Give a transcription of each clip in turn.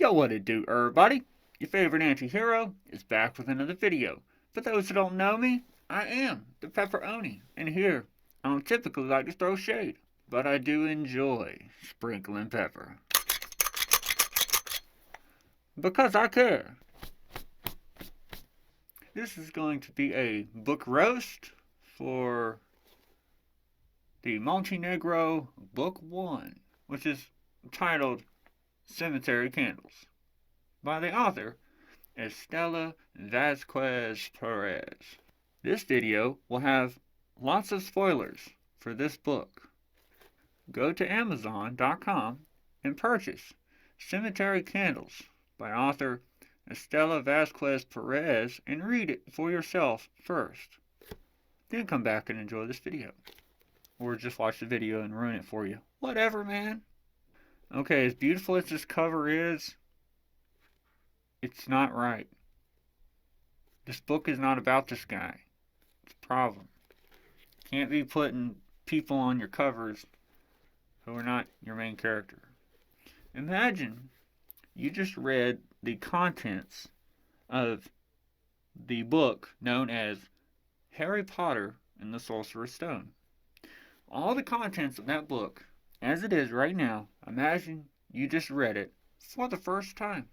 Yo, what it do, everybody? Your favorite anti-hero is back with another video. For those who don't know me, I am the Pepperoni, and here, I don't typically like to throw shade, but I do enjoy sprinkling pepper. Because I care. This is going to be a book roast for the Montenegro Book 1, which is titled Cemetery Candles, by the author Estela Vasquez Perez. This video will have lots of spoilers for this book. Go to Amazon.com and purchase Cemetery Candles by author Estela Vasquez Perez and read it for yourself first. Then come back and enjoy this video. Or just watch the video and ruin it for you. Whatever, man. Okay, as beautiful as this cover is, it's not right. This book is not about this guy. It's a problem. Can't be putting people on your covers who are not your main character. Imagine you just read the contents of the book known as Harry Potter and the Sorcerer's Stone. All the contents of that book, as it is right now, imagine you just read it for the first time.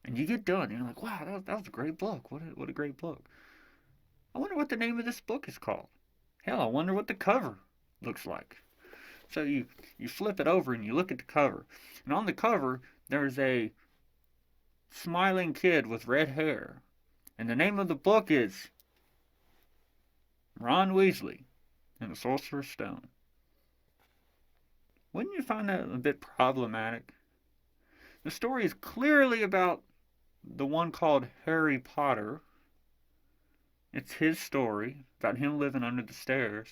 And you get done, and you're like, wow, that was a great book. What a great book. I wonder what the name of this book is called. Hell, I wonder what the cover looks like. So you flip it over and you look at the cover. And on the cover, there's a smiling kid with red hair. And the name of the book is Ron Weasley and the Sorcerer's Stone. Wouldn't you find that a bit problematic? The story is clearly about the one called Harry Potter. It's his story about him living under the stairs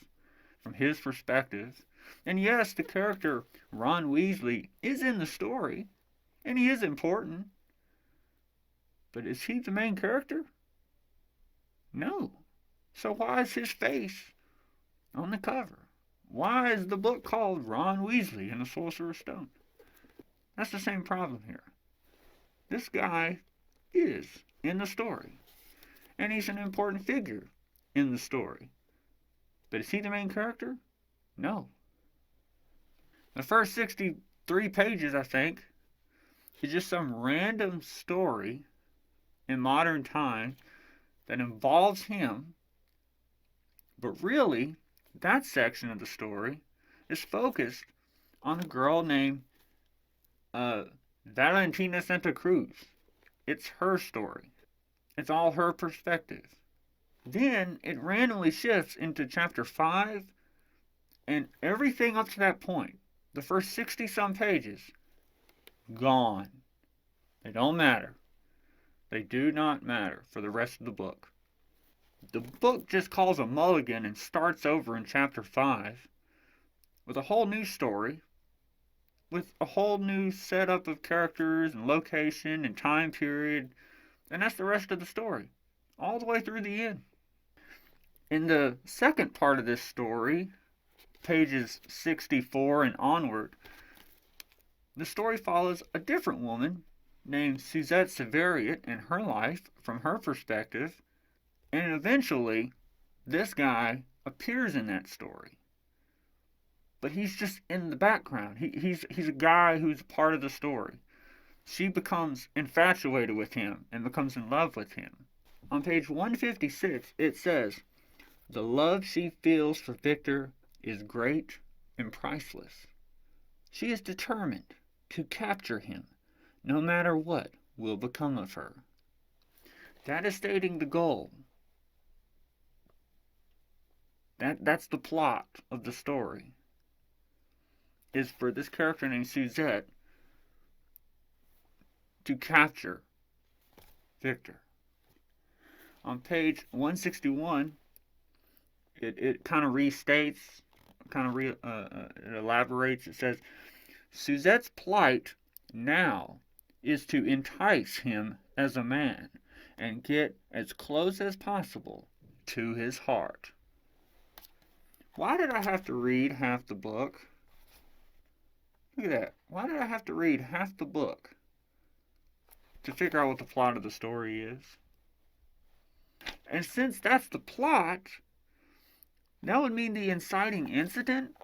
from his perspective. And yes, the character Ron Weasley is in the story, and he is important. But is he the main character? No. So why is his face on the cover? Why is the book called Ron Weasley and the Sorcerer's Stone? That's the same problem here. This guy is in the story, and he's an important figure in the story. But is he the main character? No. The first 63 pages, I think, is just some random story in modern time that involves him, but really, that section of the story is focused on a girl named Valentina Santa Cruz. It's her story. It's all her perspective. Then it randomly shifts into chapter 5, and everything up to that point, the first 60-some pages, gone. They don't matter. They do not matter for the rest of the book. The book just calls a mulligan and starts over in chapter 5 with a whole new story, with a whole new setup of characters and location and time period, and that's the rest of the story, all the way through the end. In the second part of this story, pages 64 and onward, the story follows a different woman named Suzette Severiot and her life from her perspective, and eventually this guy appears in that story. But he's just in the background. He's a guy who's part of the story. She becomes infatuated with him and becomes in love with him. On page 156, it says, "The love she feels for Victor is great and priceless. She is determined to capture him, no matter what will become of her." That is stating the goal. That's the plot of the story, is for this character named Suzette to capture Victor. On page 161, it kind of restates, it elaborates. It says, Suzette's plight now is to entice him as a man and get as close as possible to his heart. Why did I have to read half the book? Look at that. Why did I have to read half the book to figure out what the plot of the story is. And since that's the plot, that would mean the inciting incident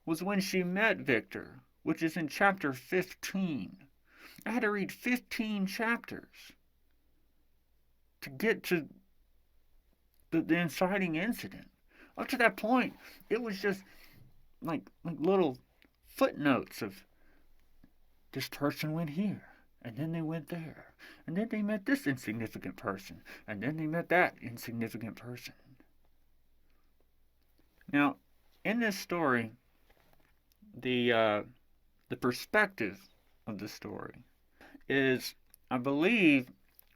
was when she met Victor, which is in chapter 15. I had to read 15 chapters to get to the inciting incident. Up to that point, it was just like little footnotes of this person went here, and then they went there, and then they met this insignificant person, and then they met that insignificant person. Now, in this story, the perspective of the story is, I believe,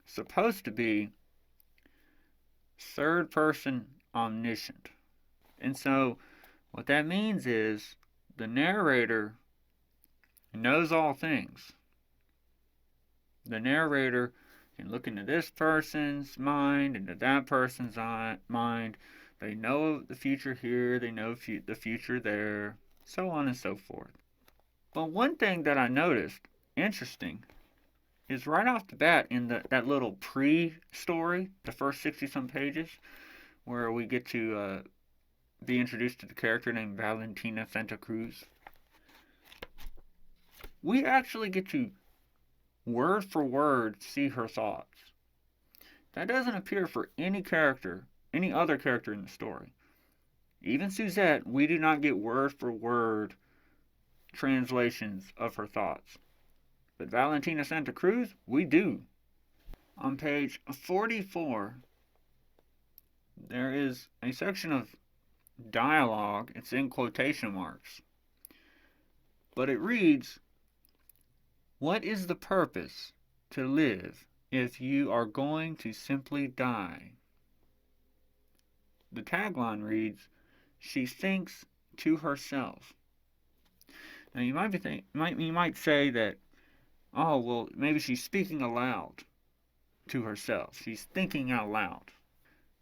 supposed to be third person omniscient. And so what that means is the narrator knows all things. The narrator can look into this person's mind, into that person's mind. They know the future here, they know the future there, so on and so forth. But one thing that I noticed interesting is right off the bat in that little pre-story, the first 60-some pages, where we get to be introduced to the character named Valentina Santa Cruz, we actually get to word for word see her thoughts. That doesn't appear for any other character in the story. Even Suzette, we do not get word for word translations of her thoughts. But Valentina Santa Cruz, we do. On page 44, there is a section of dialogue. It's in quotation marks. But it reads, "What is the purpose to live if you are going to simply die?" The tagline reads, "She thinks to herself." Now you might say that, oh, well, maybe she's speaking aloud to herself. She's thinking out loud.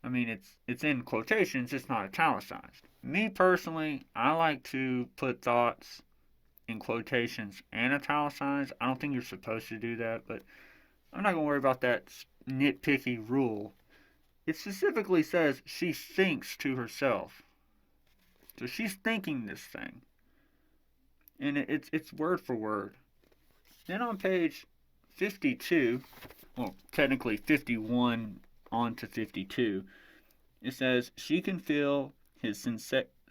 I mean, it's in quotations, it's not italicized. Me personally, I like to put thoughts in quotations and italicized. I don't think you're supposed to do that, but I'm not going to worry about that nitpicky rule. It specifically says she thinks to herself. So she's thinking this thing. And it's word for word. Then on page 52, well, technically 51 on to 52, it says, "She can feel his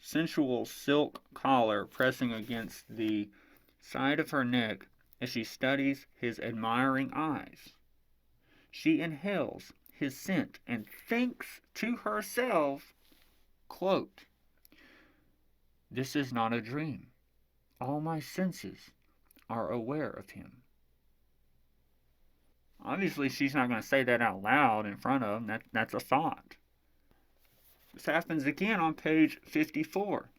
sensual silk collar pressing against the side of her neck as she studies his admiring eyes. She inhales his scent and thinks to herself, quote, 'This is not a dream. All my senses are aware of him.'" Obviously, she's not going to say that out loud in front of him. That's a thought. This happens again on page 54.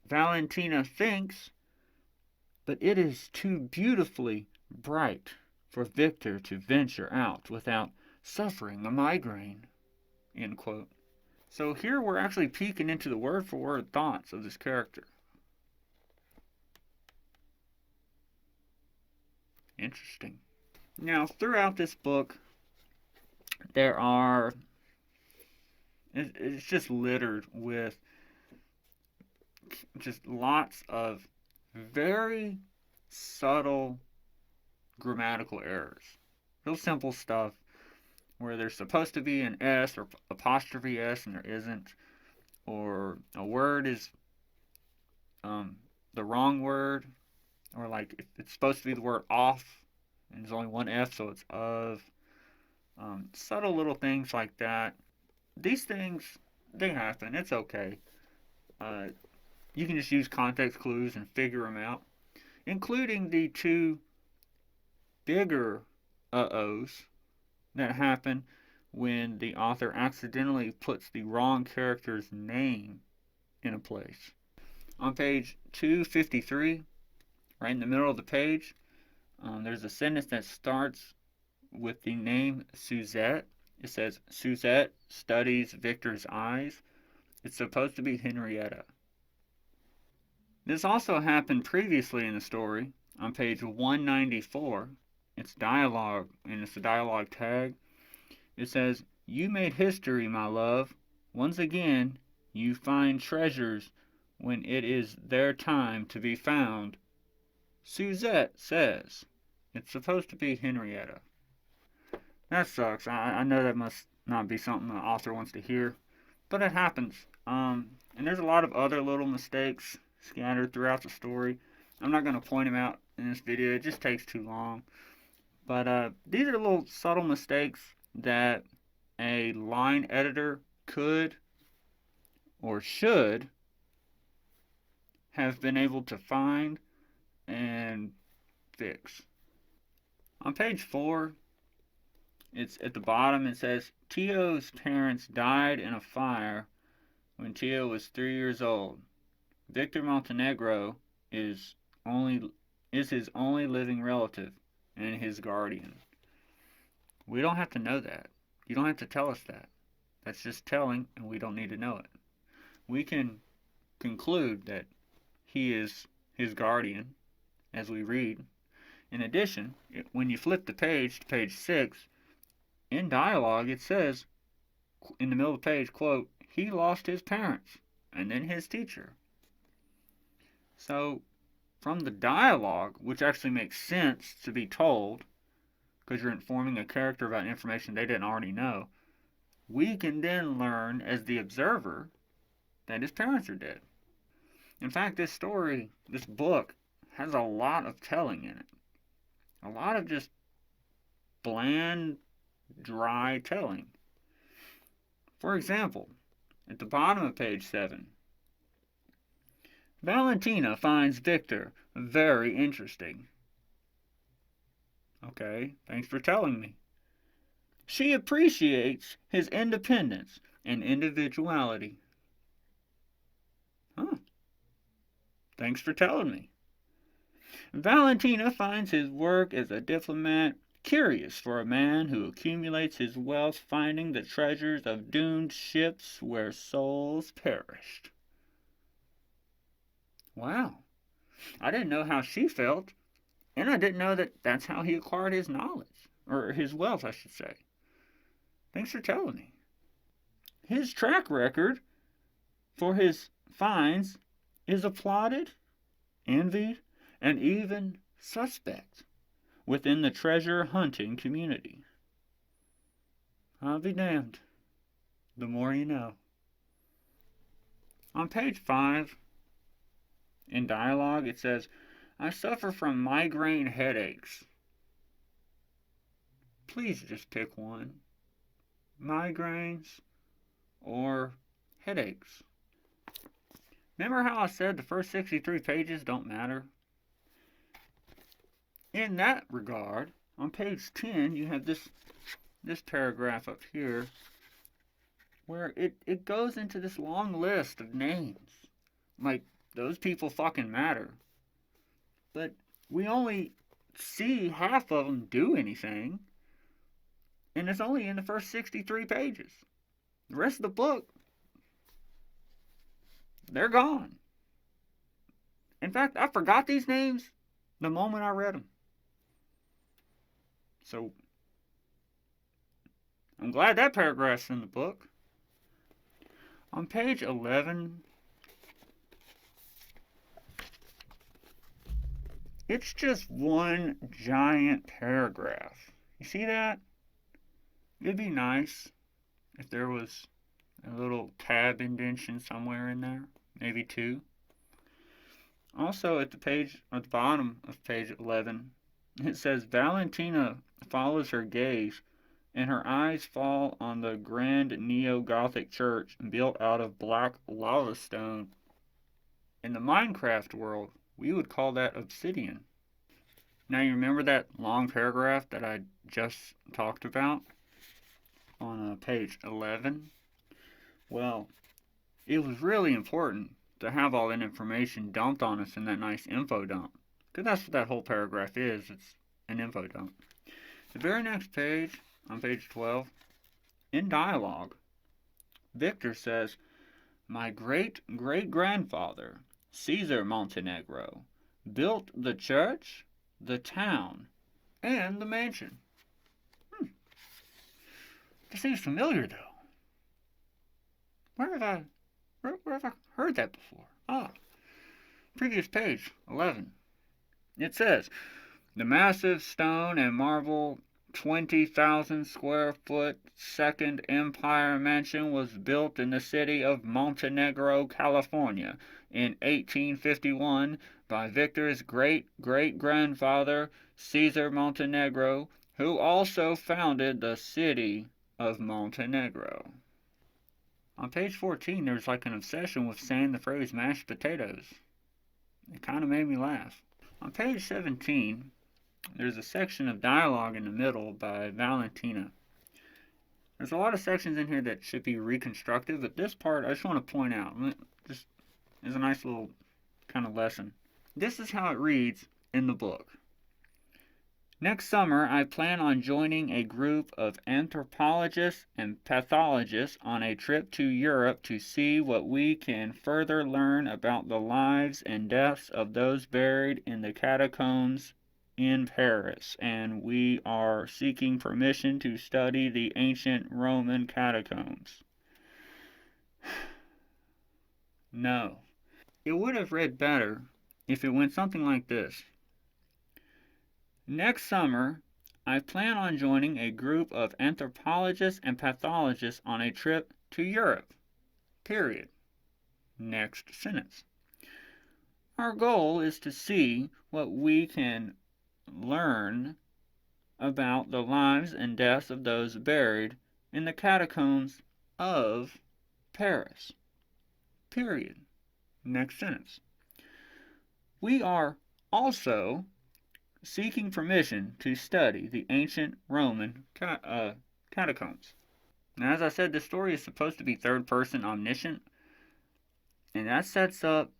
Valentina thinks, "But it is too beautifully bright for Victor to venture out without suffering a migraine." End quote. So here we're actually peeking into the word-for-word thoughts of this character. Interesting. Now, throughout this book, it's just littered with just lots of very subtle grammatical errors. Real simple stuff where there's supposed to be an S or apostrophe S and there isn't, or a word is the wrong word, or like it's supposed to be the word off and there's only one F, so it's of. Subtle little things like that. These things, they happen. It's okay. You can just use context clues and figure them out, including the two bigger uh-ohs that happen when the author accidentally puts the wrong character's name in a place. On page 253, right in the middle of the page, there's a sentence that starts with the name Suzette. It says, "Suzette studies Victor's eyes." It's supposed to be Henrietta. This also happened previously in the story on page 194. It's dialogue, and it's a dialogue tag. It says, "You made history, my love. Once again, you find treasures when it is their time to be found. Suzette says." It's supposed to be Henrietta. That sucks. I know that must not be something the author wants to hear, but it happens. And there's a lot of other little mistakes scattered throughout the story. I'm not going to point them out in this video, it just takes too long. But these are little subtle mistakes that a line editor could or should have been able to find and fix. On page 4, it's at the bottom, it says Tio's parents died in a fire when Tio was 3 years old. Victor Montenegro is his only living relative and his guardian. We don't have to know that. You don't have to tell us that. That's just telling, and we don't need to know it. We can conclude that he is his guardian as we read. In addition, when you flip the page to page 6, in dialogue it says, in the middle of the page, quote, "He lost his parents and then his teacher." So, from the dialogue, which actually makes sense to be told, because you're informing a character about information they didn't already know, we can then learn as the observer that his parents are dead. In fact, this book, has a lot of telling in it. A lot of just bland, dry telling. For example, at the bottom of page 7, Valentina finds Victor very interesting. Okay, thanks for telling me. She appreciates his independence and individuality. Huh. Thanks for telling me. Valentina finds his work as a diplomat curious for a man who accumulates his wealth finding the treasures of doomed ships where souls perished. Wow. I didn't know how she felt, and I didn't know that that's how he acquired his knowledge, or his wealth, I should say. Thanks for telling me. His track record for his finds is applauded, envied, and even suspect within the treasure hunting community. I'll be damned. The more you know. On page 5, in dialogue, it says, "I suffer from migraine headaches." Please just pick one. Migraines or headaches. Remember how I said the first 63 pages don't matter? In that regard, on page 10, you have this paragraph up here where it goes into this long list of names. Like, those people fucking matter. But we only see half of them do anything, and it's only in the first 63 pages. The rest of the book, they're gone. In fact, I forgot these names the moment I read them. So, I'm glad that paragraph's in the book. On page 11, it's just one giant paragraph. You see that? It'd be nice if there was a little tab indentation somewhere in there, maybe 2. Also, at the bottom of page 11, it says Valentina follows her gaze, and her eyes fall on the grand neo-Gothic church built out of black lava stone. In the Minecraft world, we would call that obsidian. Now, you remember that long paragraph that I just talked about on page 11? Well, it was really important to have all that information dumped on us in that nice info dump. Because that's what that whole paragraph is. It's an info dump. The very next page, on page 12, in dialogue, Victor says, "My great-great-grandfather, Caesar Montenegro, built the church, the town, and the mansion. This seems familiar, though. Where have I, where have I heard that before? Previous page, 11. It says, the massive stone and marble 20,000 square foot Second Empire Mansion was built in the city of Montenegro, California in 1851 by Victor's great-great-grandfather, Caesar Montenegro, who also founded the city of Montenegro. On page 14, there's like an obsession with saying the phrase mashed potatoes. It kind of made me laugh. On page 17, there's a section of dialogue in the middle by Valentina. There's a lot of sections in here that should be reconstructed, but this part I just want to point out. This is a nice little kind of lesson. This is how it reads in the book. Next summer, I plan on joining a group of anthropologists and pathologists on a trip to Europe to see what we can further learn about the lives and deaths of those buried in the catacombs in Paris, and we are seeking permission to study the ancient Roman catacombs. No. It would have read better if it went something like this. Next summer, I plan on joining a group of anthropologists and pathologists on a trip to Europe. Period. Next sentence. Our goal is to see what we can learn about the lives and deaths of those buried in the catacombs of Paris. Period. Next sentence. We are also seeking permission to study the ancient Roman catacombs. Now, as I said, this story is supposed to be third-person omniscient, and that sets up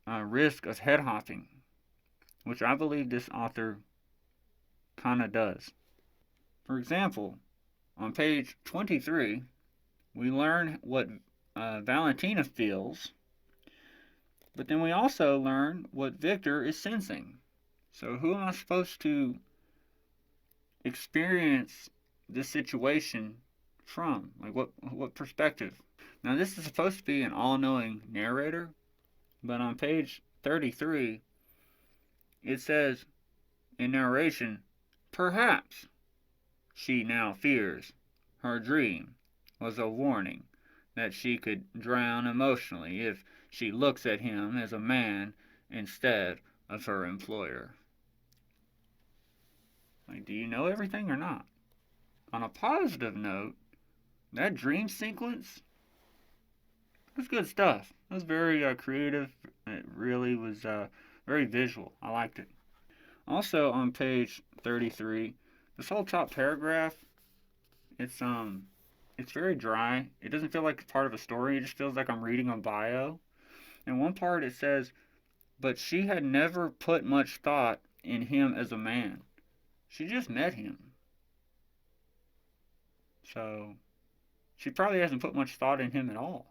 a risk of head hopping, which I believe this author kind of does. For example, on page 23, we learn what Valentina feels, but then we also learn what Victor is sensing. So who am I supposed to experience this situation from? Like what perspective? Now this is supposed to be an all-knowing narrator, but on page 33 it says in narration, perhaps she now fears her dream was a warning that she could drown emotionally if she looks at him as a man instead of her employer. Like, do you know everything or not? On a positive note, that dream sequence was good stuff. It was very creative. It really was very visual. I liked it. Also on page 33, this whole top paragraph, it's very dry. It doesn't feel like it's part of a story. It just feels like I'm reading a bio. In one part it says, but she had never put much thought in him as a man. She just met him. So, she probably hasn't put much thought in him at all.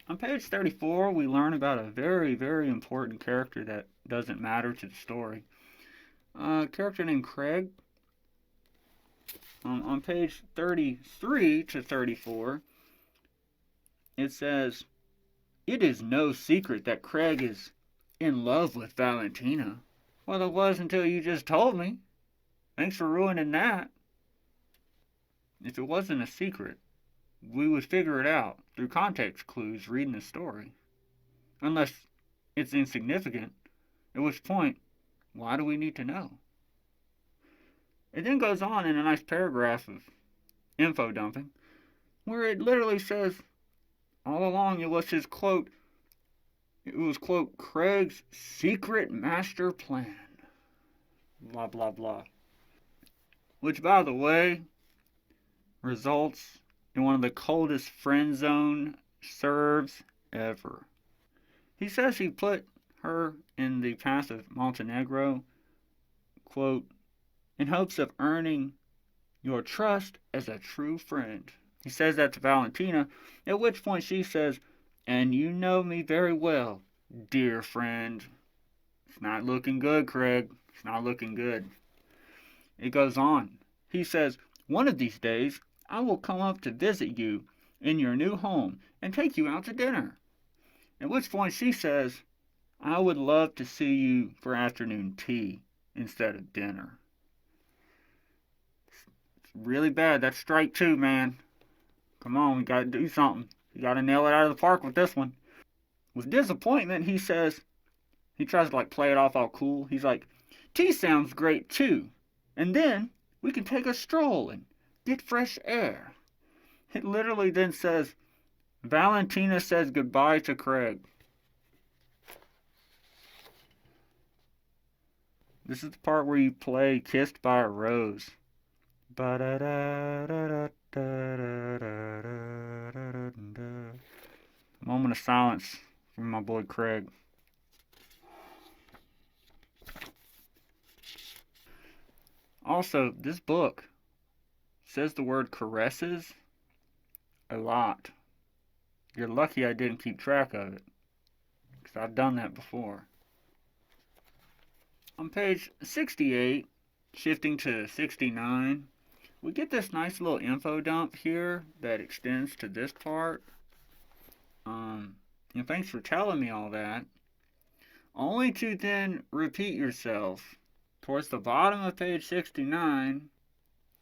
On page 34, we learn about a very, very important character that doesn't matter to the story. A character named Craig. On page 33 to 34, it says, it is no secret that Craig is in love with Valentina. Well, it was until you just told me. Thanks for ruining that. If it wasn't a secret, we would figure it out through context clues reading the story. Unless it's insignificant, at which point, why do we need to know? It then goes on in a nice paragraph of info dumping, where it literally says, all along it was his quote, Craig's secret master plan. Blah, blah, blah. Which, by the way, results in one of the coldest friend zone serves ever. He says he put her in the path of Montenegro, quote, in hopes of earning your trust as a true friend. He says that to Valentina, at which point she says, and you know me very well, dear friend. It's not looking good, Craig. It's not looking good. It goes on. He says, "One of these days I will come up to visit you in your new home and take you out to dinner." At which point she says, "I would love to see you for afternoon tea instead of dinner." It's really bad. That's strike two, man. Come on, we gotta do something. You gotta nail it out of the park with this one. With disappointment, he says, he tries to like play it off all cool. He's like, "Tea sounds great too. And then we can take a stroll and get fresh air." It literally then says, "Valentina says goodbye to Craig." This is the part where you play Kissed by a Rose. Moment of silence from my boy Craig. Also, this book says the word caresses a lot. You're lucky I didn't keep track of it, because I've done that before. On page 68, shifting to 69, we get this nice little info dump here that extends to this part. And thanks for telling me all that. Only to then repeat yourself towards the bottom of page 69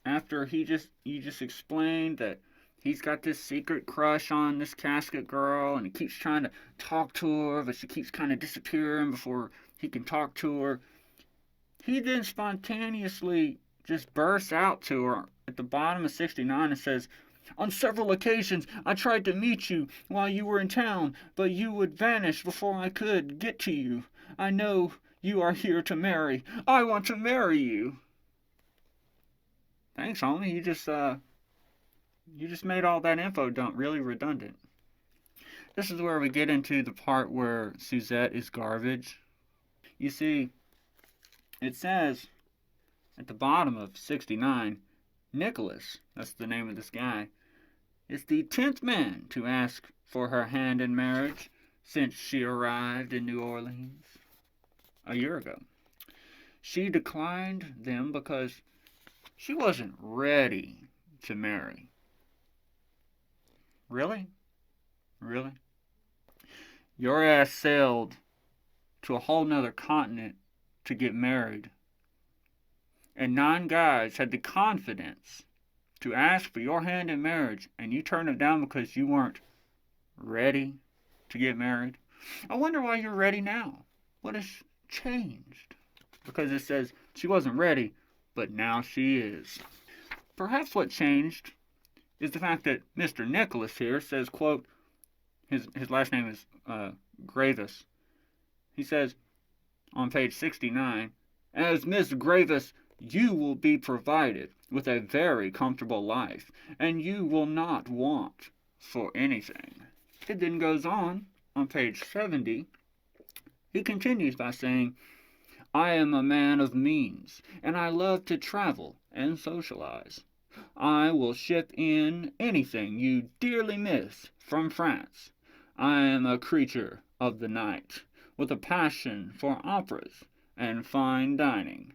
after you just explained that he's got this secret crush on this casket girl and he keeps trying to talk to her, but she keeps kind of disappearing before he can talk to her. He then spontaneously just bursts out to her at the bottom of 69 and says, "On several occasions I tried to meet you while you were in town, but you would vanish before I could get to you. I know you are here to marry. I want to marry you." Thanks, homie. You just made all that info dump really redundant. This is where we get into the part where Suzette is garbage. You see, it says at the bottom of 69, Nicholas, that's the name of this guy, is the 10th man to ask for her hand in marriage since she arrived in New Orleans a year ago. She declined them because she wasn't ready to marry. Really? Really? Your ass sailed to a whole nother continent to get married. And 9 guys had the confidence to ask for your hand in marriage, and you turned them down because you weren't ready to get married. I wonder why you're ready now. What has changed? Because it says she wasn't ready, but now she is. Perhaps what changed is the fact that Mr. Nicholas here says, quote, his last name is Gravis. He says on page 69, "As Miss Gravis, you will be provided with a very comfortable life, and you will not want for anything." It then goes on page 70. He continues by saying, "I am a man of means, and I love to travel and socialize. I will ship in anything you dearly miss from France. I am a creature of the night, with a passion for operas and fine dining.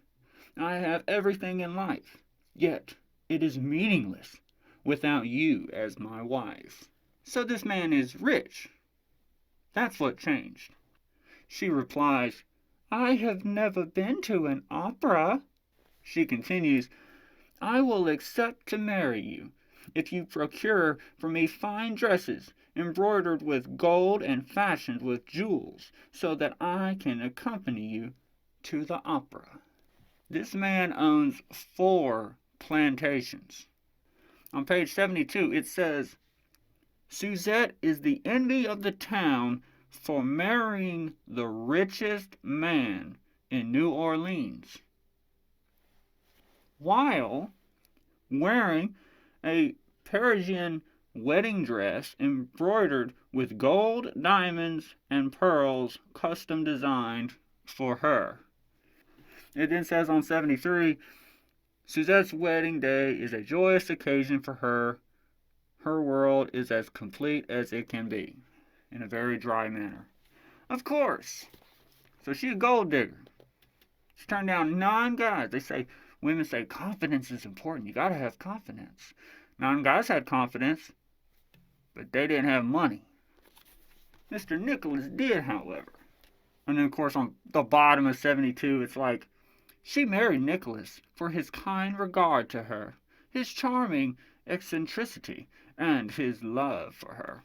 I have everything in life, yet it is meaningless without you as my wife." So this man is rich. That's what changed. She replies, "I have never been to an opera." She continues, "I will accept to marry you if you procure for me fine dresses embroidered with gold and fashioned with jewels, so that I can accompany you to the opera." This man owns 4 plantations. On page 72 it says, "Suzette is the envy of the town for marrying the richest man in New Orleans, while wearing a Parisian wedding dress embroidered with gold, diamonds, and pearls custom designed for her." It then says on 73, "Suzette's wedding day is a joyous occasion for her. Her world is as complete as it can be," in a very dry manner. Of course. So she's a gold digger. She turned down 9 guys. They say, women say confidence is important. You gotta have confidence. Now, guys had confidence, but they didn't have money. Mr. Nicholas did, however. And then, of course, on the bottom of 72, it's like, she married Nicholas for his kind regard to her, his charming eccentricity, and his love for her.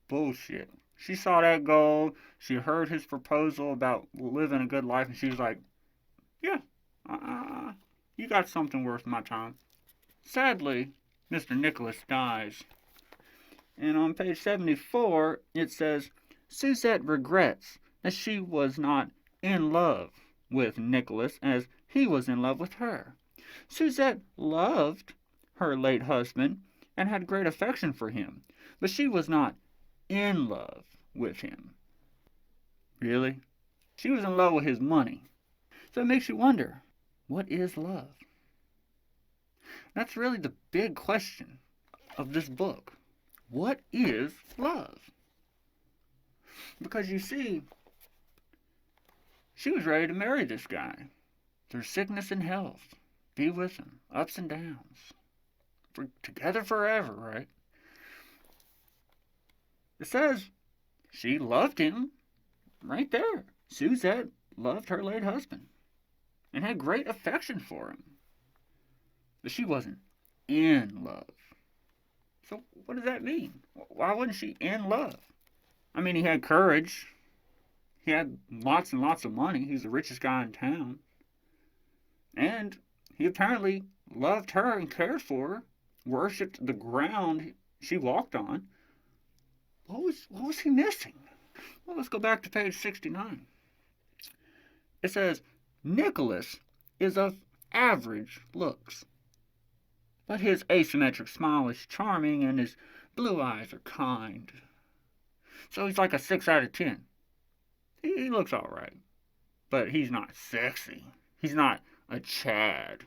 Bullshit. She saw that gold, she heard his proposal about living a good life, and she was like, yeah, you got something worth my time. Sadly, Mr. Nicholas dies. And on page 74, it says, Suzette regrets that she was not in love with Nicholas as he was in love with her. Suzette loved her late husband and had great affection for him, but she was not in love with him. Really? She was in love with his money. So it makes you wonder, what is love? That's really the big question of this book. What is love? Because you see, she was ready to marry this guy through sickness and health, be with him, ups and downs, together forever, right? It says she loved him right there. Suzette loved her late husband and had great affection for him. But she wasn't in love. So what does that mean? Why wasn't she in love? I mean, he had courage. He had lots and lots of money. He's the richest guy in town. And he apparently loved her and cared for her, worshipped the ground she walked on. What was he missing? Well, let's go back to page 69. It says, Nicholas is of average looks, but his asymmetric smile is charming and his blue eyes are kind. So he's like a 6 out of 10. He looks alright, but he's not sexy. He's not a Chad.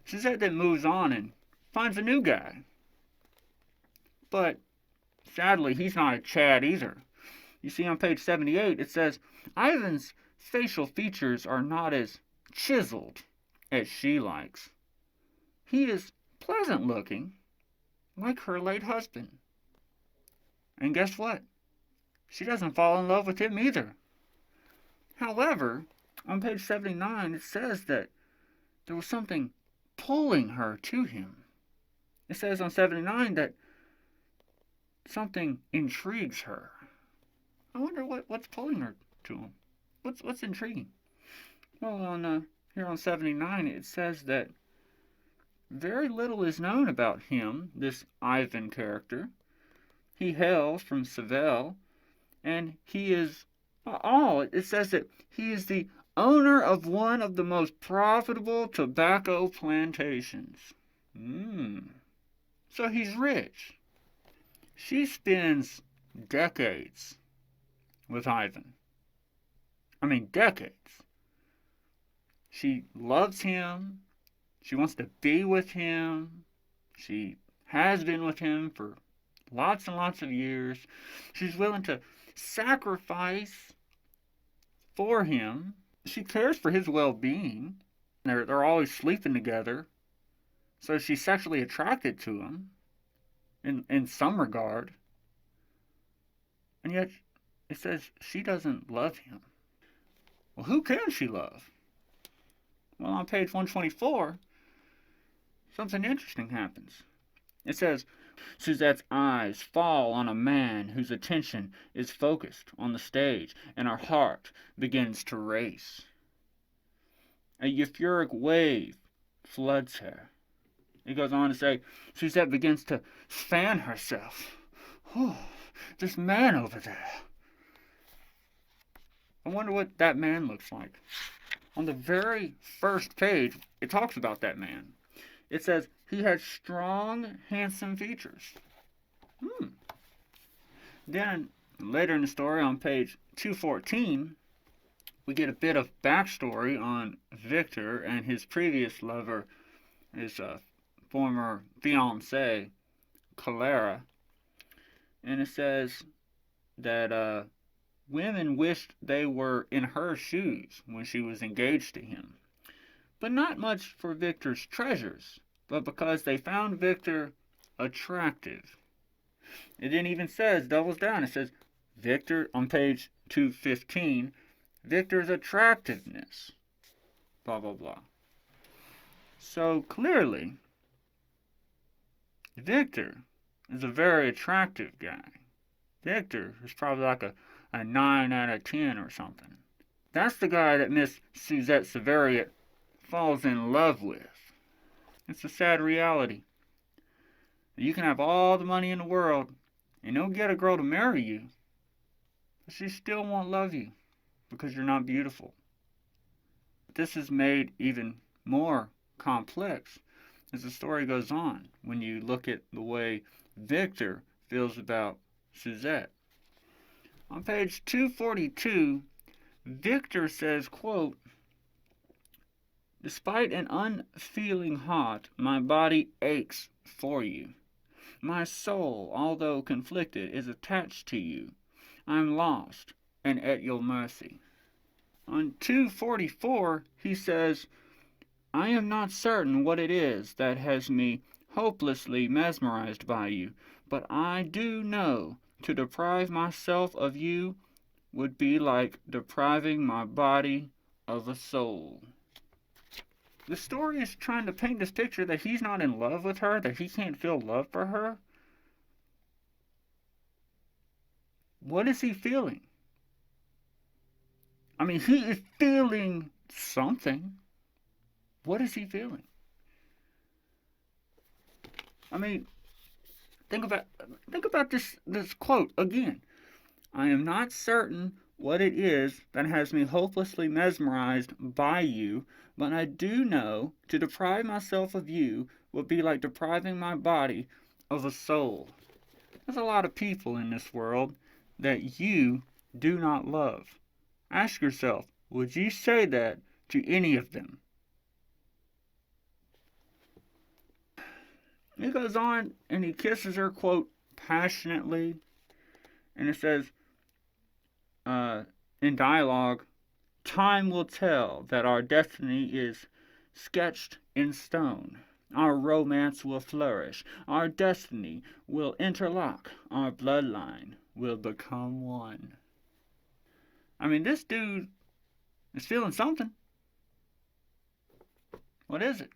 Suzette then moves on and finds a new guy. But sadly, he's not a Chad either. You see on page 78, it says, Ivan's facial features are not as chiseled as she likes. He is pleasant looking, like her late husband. And guess what? She doesn't fall in love with him either. However, on page 79, it says that there was something pulling her to him. It says on 79 that something intrigues her. I wonder what's pulling her to him. What's intriguing? Well, here on 79, it says that very little is known about him, this Ivan character. He hails from Seville, and he is, it says that he is the owner of one of the most profitable tobacco plantations. So he's rich. She spends decades with Ivan. I mean, decades. She loves him. She wants to be with him. She has been with him for lots and lots of years. She's willing to sacrifice for him. She cares for his well-being. They're always sleeping together. So she's sexually attracted to him in some regard. And yet it says she doesn't love him. Well, who can she love? Well, on page 124, something interesting happens. It says, Suzette's eyes fall on a man whose attention is focused on the stage, and her heart begins to race. A euphoric wave floods her. It goes on to say, Suzette begins to fan herself. Oh, this man over there. I wonder what that man looks like. On the very first page, it talks about that man. It says, he had strong, handsome features. Then, later in the story, on page 214, we get a bit of backstory on Victor and his previous lover, his former fiancée, Clara. And it says that women wished they were in her shoes when she was engaged to him. but not much for Victor's treasures, but because they found Victor attractive. It then even says, doubles down, it says, Victor, on page 215, Victor's attractiveness, blah, blah, blah. So clearly, Victor is a very attractive guy. Victor is probably like a 9 out of 10 or something. That's the guy that Miss Suzette Severiot falls in love with. It's a sad reality. You can have all the money in the world and you'll get a girl to marry you, but she still won't love you because you're not beautiful. This is made even more complex as the story goes on when you look at the way Victor feels about Suzette. On page 242, Victor says, quote, "Despite an unfeeling heart, my body aches for you. My soul, although conflicted, is attached to you. I'm lost and at your mercy." On 244, he says, "I am not certain what it is that has me hopelessly mesmerized by you, but I do know to deprive myself of you would be like depriving my body of a soul." The story is trying to paint this picture that he's not in love with her, that he can't feel love for her. What is he feeling? I mean, he is feeling something. What is he feeling? I mean, think about this quote again. "I am not certain what it is that has me hopelessly mesmerized by you, but I do know to deprive myself of you would be like depriving my body of a soul." There's a lot of people in this world that you do not love. Ask yourself, would you say that to any of them? He goes on and he kisses her, quote, passionately, and it says, in dialogue, "Time will tell that our destiny is sketched in stone. Our romance will flourish. Our destiny will interlock. Our bloodline will become one." I mean, this dude is feeling something. What is it?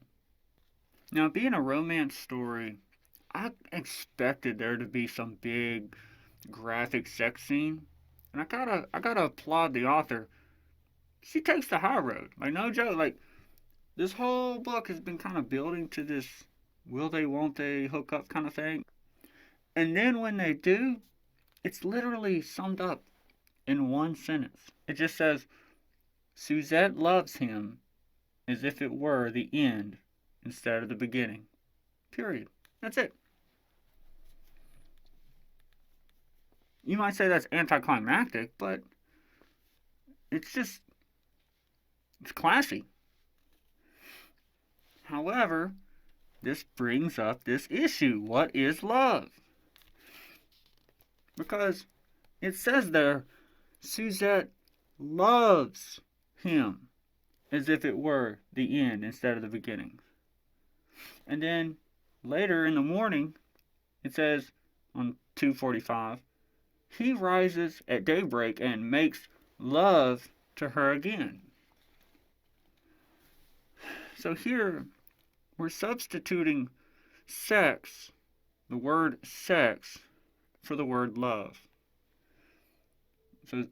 Now, being a romance story, I expected there to be some big graphic sex scene. And I gotta applaud the author. She takes the high road. Like, no joke, like, this whole book has been kind of building to this will they, won't they hook up kind of thing. And then when they do, it's literally summed up in one sentence. It just says, Suzette loves him as if it were the end instead of the beginning. Period. That's it. You might say that's anticlimactic, but it's classy. However, this brings up this issue. What is love? Because it says there, Suzette loves him as if it were the end instead of the beginning. And then later in the morning, it says on 245, he rises at daybreak and makes love to her again. So here, we're substituting sex, the word sex, for the word love.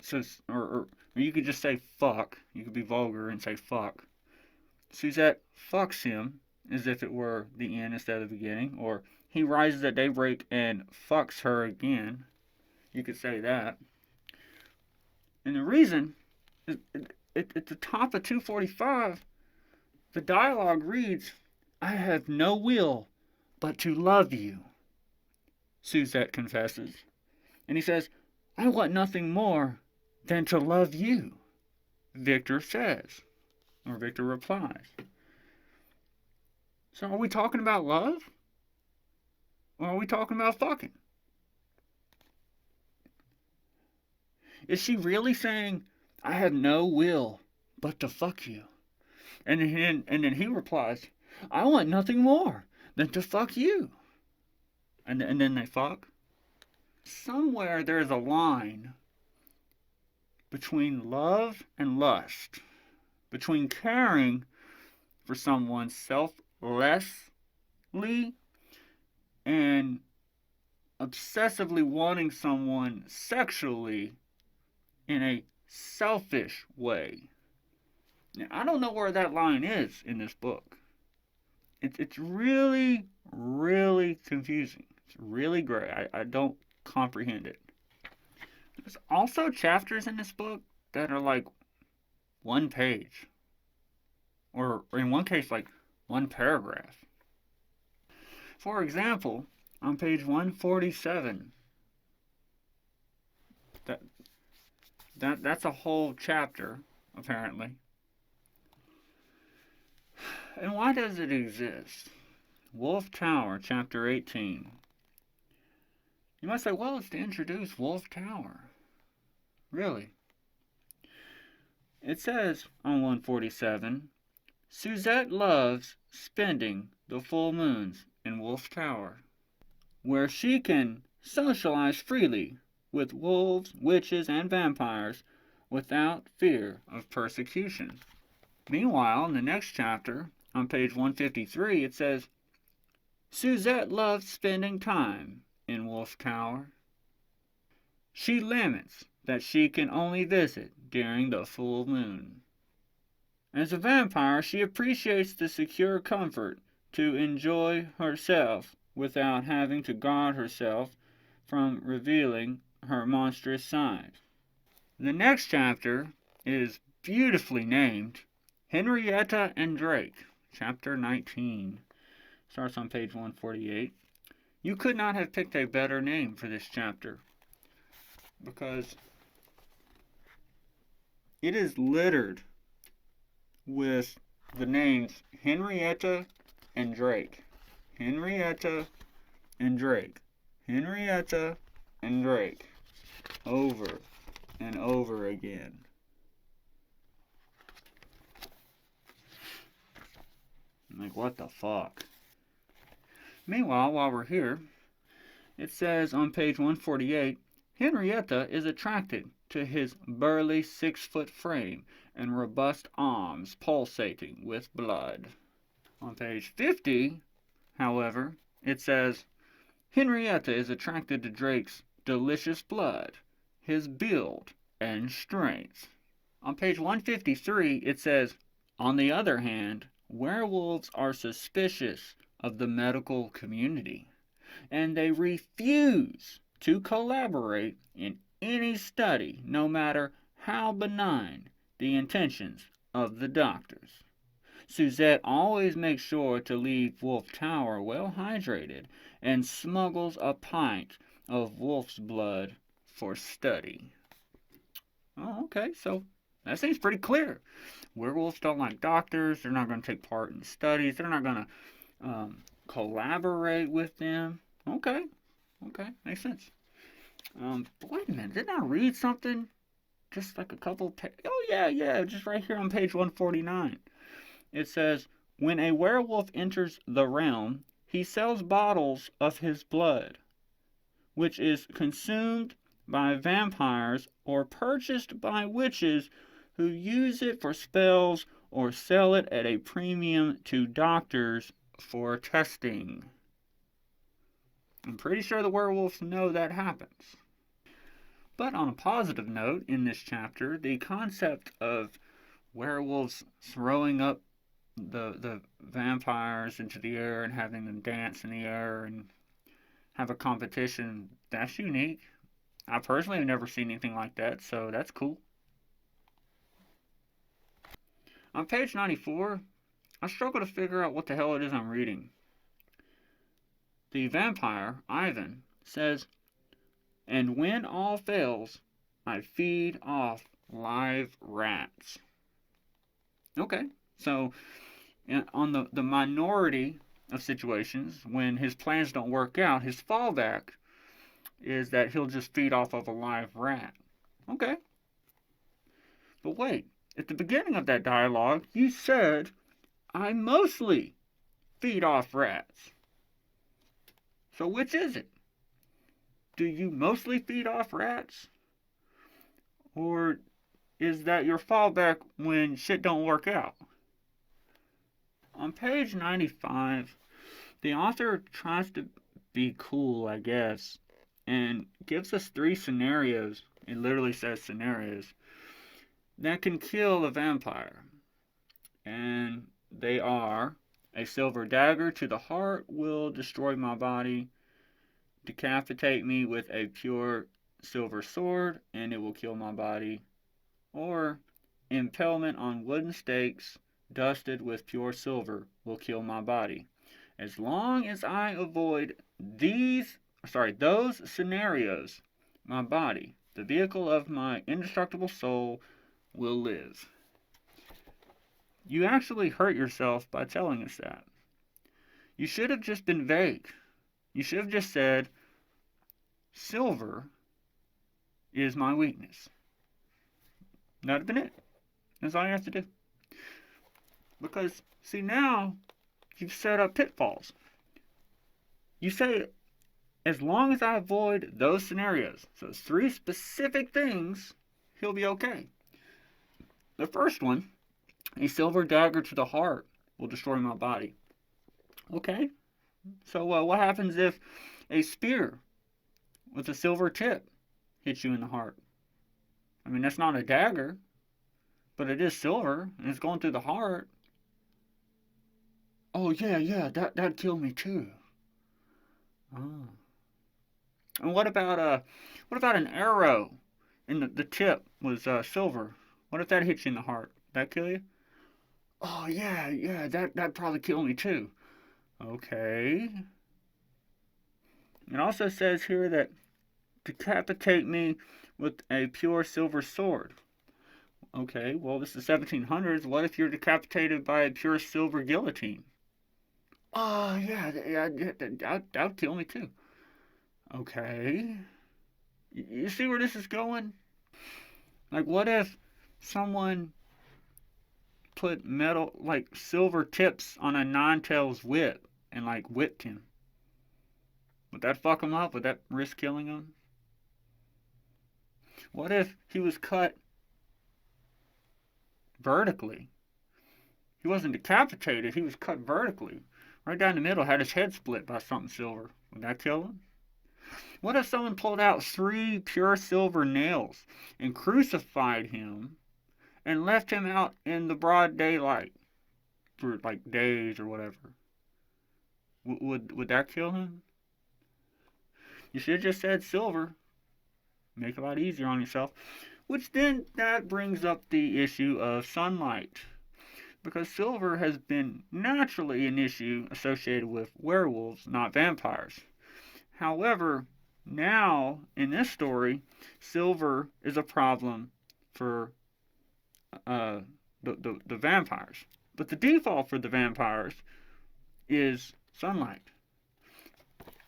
So or you could just say fuck. You could be vulgar and say fuck. Suzette fucks him as if it were the end instead of the beginning. Or he rises at daybreak and fucks her again. You could say that. And the reason, at the top of 245, the dialogue reads, "I have no will but to love you," Suzette confesses. And he says, "I want nothing more than to love you," Victor says, or Victor replies. So are we talking about love? Or are we talking about fucking? Is she really saying, "I have no will but to fuck you"? And then he replies, I want nothing more than to fuck you. And then they fuck. Somewhere there's a line between love and lust, between caring for someone selflessly and obsessively wanting someone sexually in a selfish way. Now, I don't know where that line is in this book. It's really, really confusing. It's really gray. I don't comprehend it. There's also chapters in this book that are like one page, or in one case, like one paragraph. For example, on page 147, that's a whole chapter, apparently. And why does it exist? Wolf Tower, chapter 18. You might say, well, it's to introduce Wolf Tower. Really? It says on 147, Suzette loves spending the full moons in Wolf Tower, where she can socialize freely with wolves, witches, and vampires without fear of persecution. Meanwhile, in the next chapter, on page 153, it says, Suzette loves spending time in Wolf Tower. She laments that she can only visit during the full moon. As a vampire, she appreciates the secure comfort to enjoy herself without having to guard herself from revealing her monstrous side. The next chapter is beautifully named Henrietta and Drake, chapter 19. Starts on page 148. You could not have picked a better name for this chapter, because it is littered with the names Henrietta and Drake. Henrietta and Drake. Henrietta and Drake. Over and over again. Like, what the fuck? Meanwhile, while we're here, it says on page 148, Henrietta is attracted to his burly 6-foot frame and robust arms pulsating with blood. On page 50, however, it says, Henrietta is attracted to Drake's delicious blood, his build, and strength. On page 153, it says, on the other hand, werewolves are suspicious of the medical community, and they refuse to collaborate in any study, no matter how benign the intentions of the doctors. Suzette always makes sure to leave Wolf Tower well hydrated and smuggles a pint of wolf's blood for study. Oh, okay, so that seems pretty clear. Werewolves don't like doctors. They're not going to take part in studies. They're not going to collaborate with them. Okay, makes sense. But wait a minute, didn't I read something? Just like a couple oh yeah, just right here on page 149. It says, when a werewolf enters the realm, he sells bottles of his blood, which is consumed by vampires or purchased by witches who use it for spells or sell it at a premium to doctors for testing. I'm pretty sure the werewolves know that happens. But on a positive note, in this chapter, the concept of werewolves throwing up the vampires into the air and having them dance in the air and have a competition, that's unique. I personally have never seen anything like that, so that's cool. On page 94, I struggle to figure out what the hell it is I'm reading. The vampire, Ivan, says, and when all fails, I feed off live rats. Okay, so on the minority of situations, when his plans don't work out, his fallback is that he'll just feed off of a live rat. Okay. But wait, at the beginning of that dialogue, you said, I mostly feed off rats. So which is it? Do you mostly feed off rats? Or is that your fallback when shit don't work out? On page 95, the author tries to be cool, I guess, and gives us 3 scenarios. It literally says scenarios that can kill a vampire. And they are: a silver dagger to the heart will destroy my body, decapitate me with a pure silver sword and it will kill my body, or impalement on wooden stakes dusted with pure silver will kill my body. As long as I avoid those scenarios, my body, the vehicle of my indestructible soul, will live. You actually hurt yourself by telling us that. You should have just been vague. You should have just said, silver is my weakness. That'd have been it. That's all you have to do. Because, see, now you've set up pitfalls. You say, as long as I avoid those scenarios, so it's 3 specific things, he'll be okay. The first one, a silver dagger to the heart will destroy my body. Okay. So what happens if a spear with a silver tip hits you in the heart? I mean, that's not a dagger, but it is silver, and it's going through the heart. Oh, yeah, that'd kill me too. Oh. And what about an arrow and the tip was silver? What if that hits you in the heart? That kill you? Oh, yeah, that'd probably kill me too. Okay. It also says here that decapitate me with a pure silver sword. Okay, well, this is 1700s. What if you're decapitated by a pure silver guillotine? Oh, yeah, that'd kill me too. Okay. You see where this is going? Like, what if someone put metal, like silver tips on a Nine-Tails whip and, like, whipped him? Would that fuck him up? Would that risk killing him? What if he was cut vertically? He wasn't decapitated, he was cut vertically. Right down the middle, had his head split by something silver. Would that kill him? What if someone pulled out 3 pure silver nails and crucified him and left him out in the broad daylight for like days or whatever? Would that kill him? You should have just said silver. Make it a lot easier on yourself. Which then, that brings up the issue of sunlight. Because silver has been naturally an issue associated with werewolves, not vampires. However, now, in this story, silver is a problem for the vampires. But the default for the vampires is sunlight.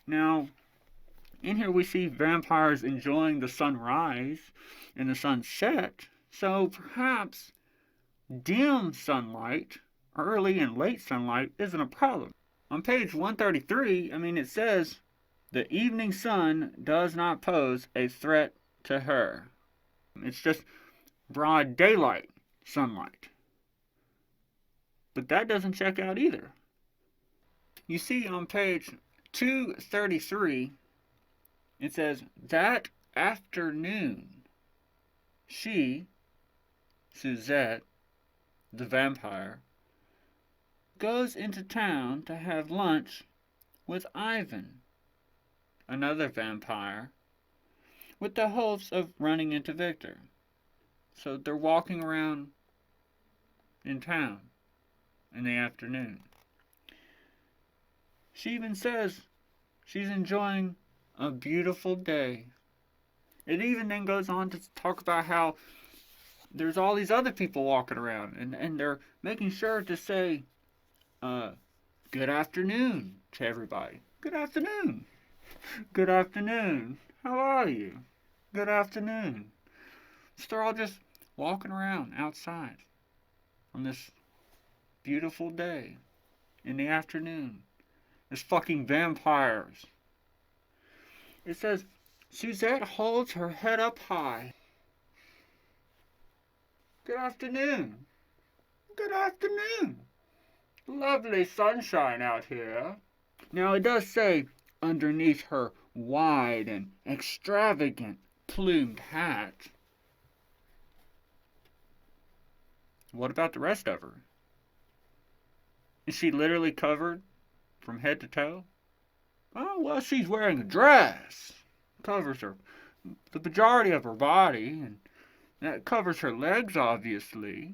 Now, in here we see vampires enjoying the sunrise and the sunset, so perhaps dim sunlight, early and late sunlight, isn't a problem. On page 133, it says, the evening sun does not pose a threat to her. It's just broad daylight sunlight. But that doesn't check out either. You see on page 233, it says, that afternoon, she, Suzette, the vampire, goes into town to have lunch with Ivan, another vampire, with the hopes of running into Victor. So they're walking around in town in the afternoon. She even says she's enjoying a beautiful day. It even then goes on to talk about how there's all these other people walking around, and they're making sure to say, good afternoon to everybody. Good afternoon. Good afternoon. How are you? Good afternoon. So they're all just walking around outside on this beautiful day in the afternoon. There's fucking vampires. It says, Suzette holds her head up high. Good afternoon. Good afternoon. Lovely sunshine out here. Now it does say underneath her wide and extravagant plumed hat. What about the rest of her? Is she literally covered from head to toe? Oh, well, she's wearing a dress. Covers her, the majority of her body, and that covers her legs, obviously.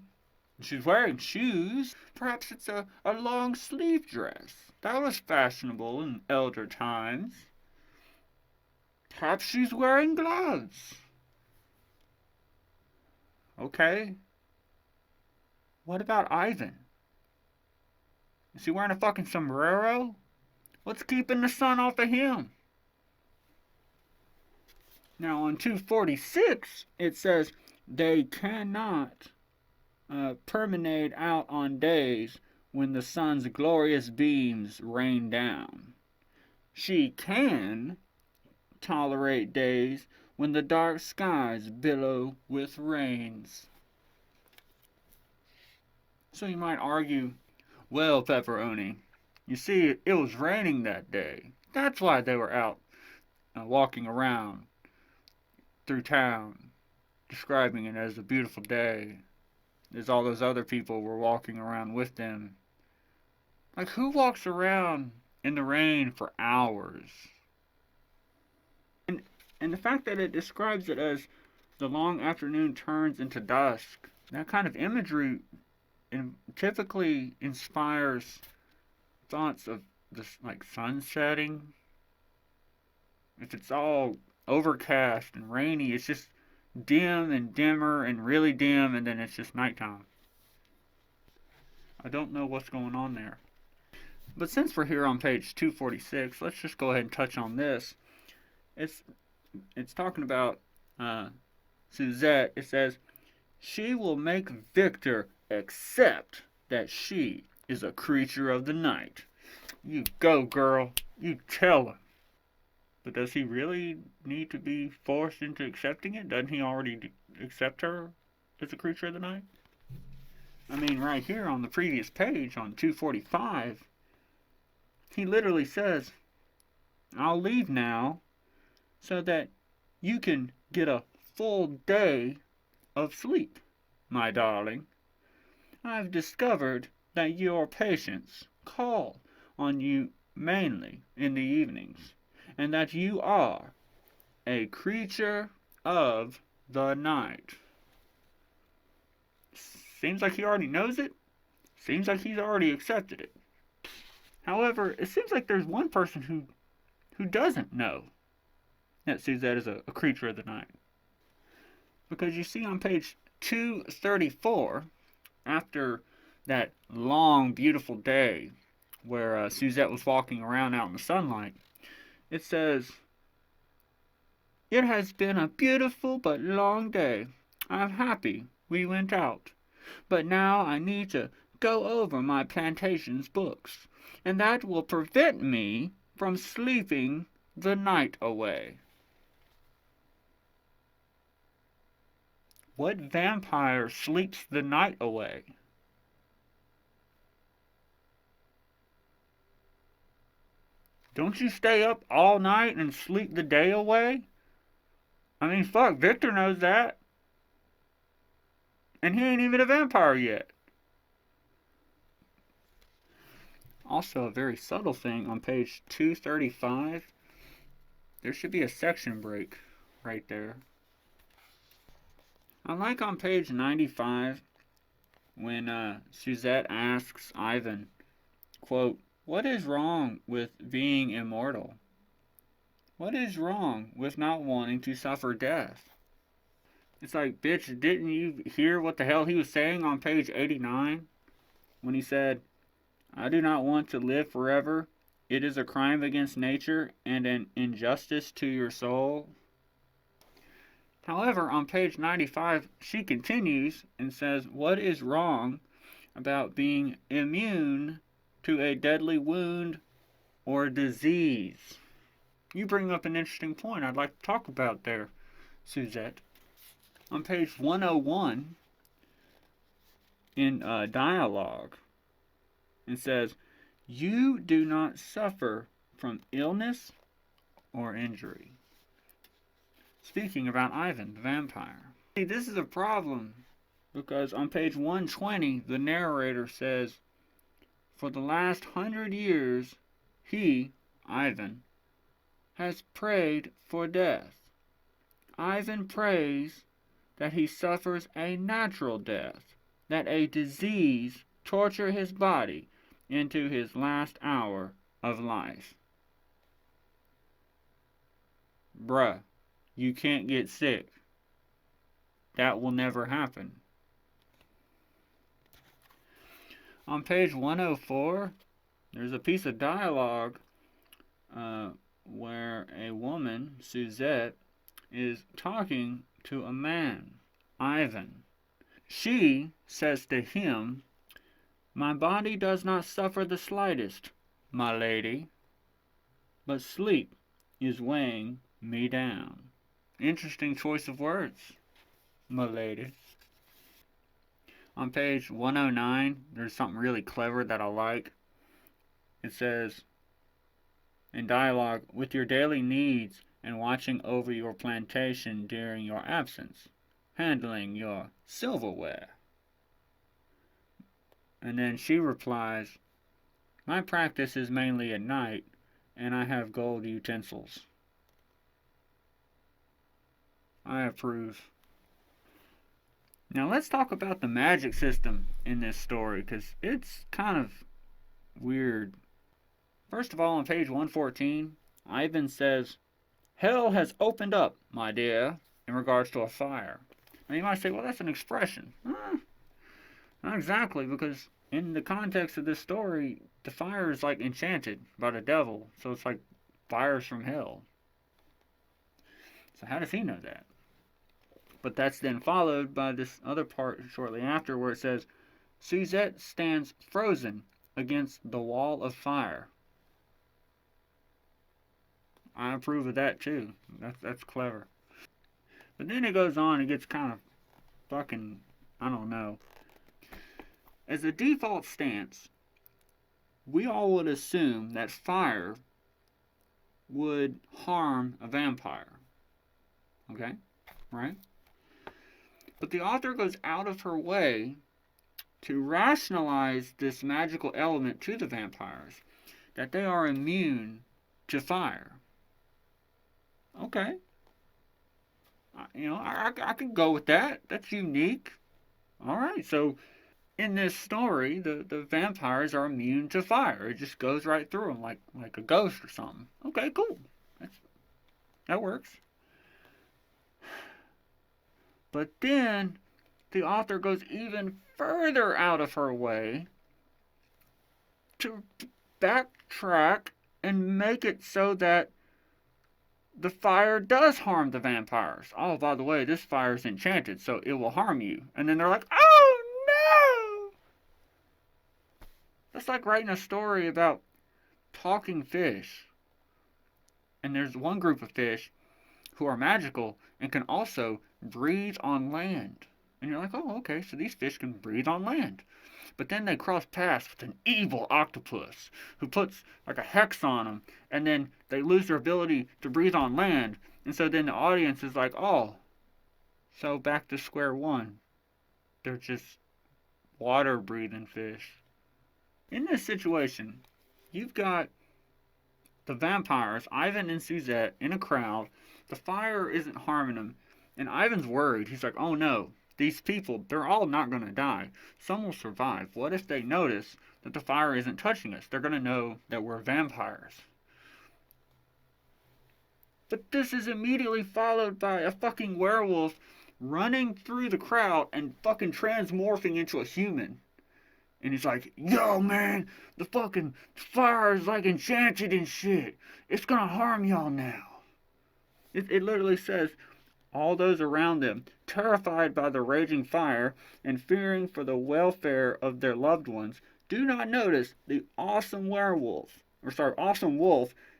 She's wearing shoes. Perhaps it's a long sleeve dress. That was fashionable in elder times. Perhaps she's wearing gloves. Okay. What about Ivan? Is he wearing a fucking sombrero? What's keeping the sun off of him? Now on 246, it says they cannot permeate out on days when the sun's glorious beams rain down. She can tolerate days when the dark skies billow with rains. So you might argue, well, Pepperoni, you see, it was raining that day. That's why they were out walking around through town, describing it as a beautiful day, as all those other people were walking around with them. Like, who walks around in the rain for hours? And the fact that it describes it as the long afternoon turns into dusk, that kind of imagery typically inspires thoughts of this, like, sun setting. If it's all overcast and rainy, it's just dim and dimmer and really dim, and then it's just nighttime. I don't know what's going on there. But since we're here on page 246, let's just go ahead and touch on this. It's talking about Suzette. It says, she will make Victor accept that she is a creature of the night. You go, girl. You tell him. But does he really need to be forced into accepting it? Doesn't he already accept her as a creature of the night? I mean, right here on the previous page, on 245, he literally says, I'll leave now so that you can get a full day of sleep, my darling. I've discovered that your patients call on you mainly in the evenings, and that you are a creature of the night. Seems like he already knows it. Seems like he's already accepted it. However, it seems like there's one person who doesn't know that Suzette is a creature of the night. Because you see on page 234, after that long, beautiful day where Suzette was walking around out in the sunlight, it says, it has been a beautiful but long day. I'm happy we went out. But now I need to go over my plantation's books, and that will prevent me from sleeping the night away. What vampire sleeps the night away? Don't you stay up all night and sleep the day away? I mean, fuck, Victor knows that. And he ain't even a vampire yet. Also, a very subtle thing on page 235, there should be a section break right there. I like on page 95 when Suzette asks Ivan, quote, what is wrong with being immortal? What is wrong with not wanting to suffer death? It's like, bitch, didn't you hear what the hell he was saying on page 89? When he said, I do not want to live forever. It is a crime against nature and an injustice to your soul. However, on page 95, she continues and says, what is wrong about being immune to a deadly wound or disease? You bring up an interesting point I'd like to talk about there, Suzette. On page 101 in dialogue, it says, you do not suffer from illness or injury. Speaking about Ivan the vampire. See, this is a problem because on page 120, the narrator says, for the last 100 years, he, Ivan, has prayed for death. Ivan prays that he suffers a natural death, that a disease torture his body into his last hour of life. Bruh, you can't get sick. That will never happen. On page 104, there's a piece of dialogue where a woman, Suzette, is talking to a man, Ivan. She says to him, my body does not suffer the slightest, my lady, but sleep is weighing me down. Interesting choice of words, my lady. On page 109, there's something really clever that I like. It says, in dialogue, with your daily needs and watching over your plantation during your absence, handling your silverware. And then she replies, my practice is mainly at night, and I have gold utensils. I approve. Now let's talk about the magic system in this story, because it's kind of weird. First of all, on page 114, Ivan says, hell has opened up, my dear, in regards to a fire. Now you might say, well, that's an expression. Not exactly, because in the context of this story, the fire is like enchanted by the devil, so it's like fires from hell. So how does he know that? But that's then followed by this other part shortly after where it says, Suzette stands frozen against the wall of fire. I approve of that too. That's clever. But then it goes on, it gets kind of fucking, I don't know. As a default stance, we all would assume that fire would harm a vampire. Okay? Right? But the author goes out of her way to rationalize this magical element to the vampires, that they are immune to fire. Okay. I could go with that. That's unique. Alright, so in this story, the vampires are immune to fire. It just goes right through them like a ghost or something. Okay, cool. That works. But then the author goes even further out of her way to backtrack and make it so that the fire does harm the vampires. Oh, by the way, this fire is enchanted, so it will harm you. And then they're like, oh no! That's like writing a story about talking fish. And there's one group of fish who are magical and can also breathe on land. And you're like, oh, okay, so these fish can breathe on land. But then they cross paths with an evil octopus who puts like a hex on them, and then they lose their ability to breathe on land. And so then the audience is like, oh, so back to square one. They're just water breathing fish. In this situation, you've got the vampires, Ivan and Suzette, in a crowd. The fire isn't harming them. And Ivan's worried. He's like, oh no, these people, they're all not going to die. Some will survive. What if they notice that the fire isn't touching us? They're going to know that we're vampires. But this is immediately followed by a fucking werewolf running through the crowd and fucking transmorphing into a human. And he's like, yo man, the fucking fire is like enchanted and shit. It's gonna harm y'all now. It literally says, all those around them, terrified by the raging fire and fearing for the welfare of their loved ones, do not notice the awesome wolf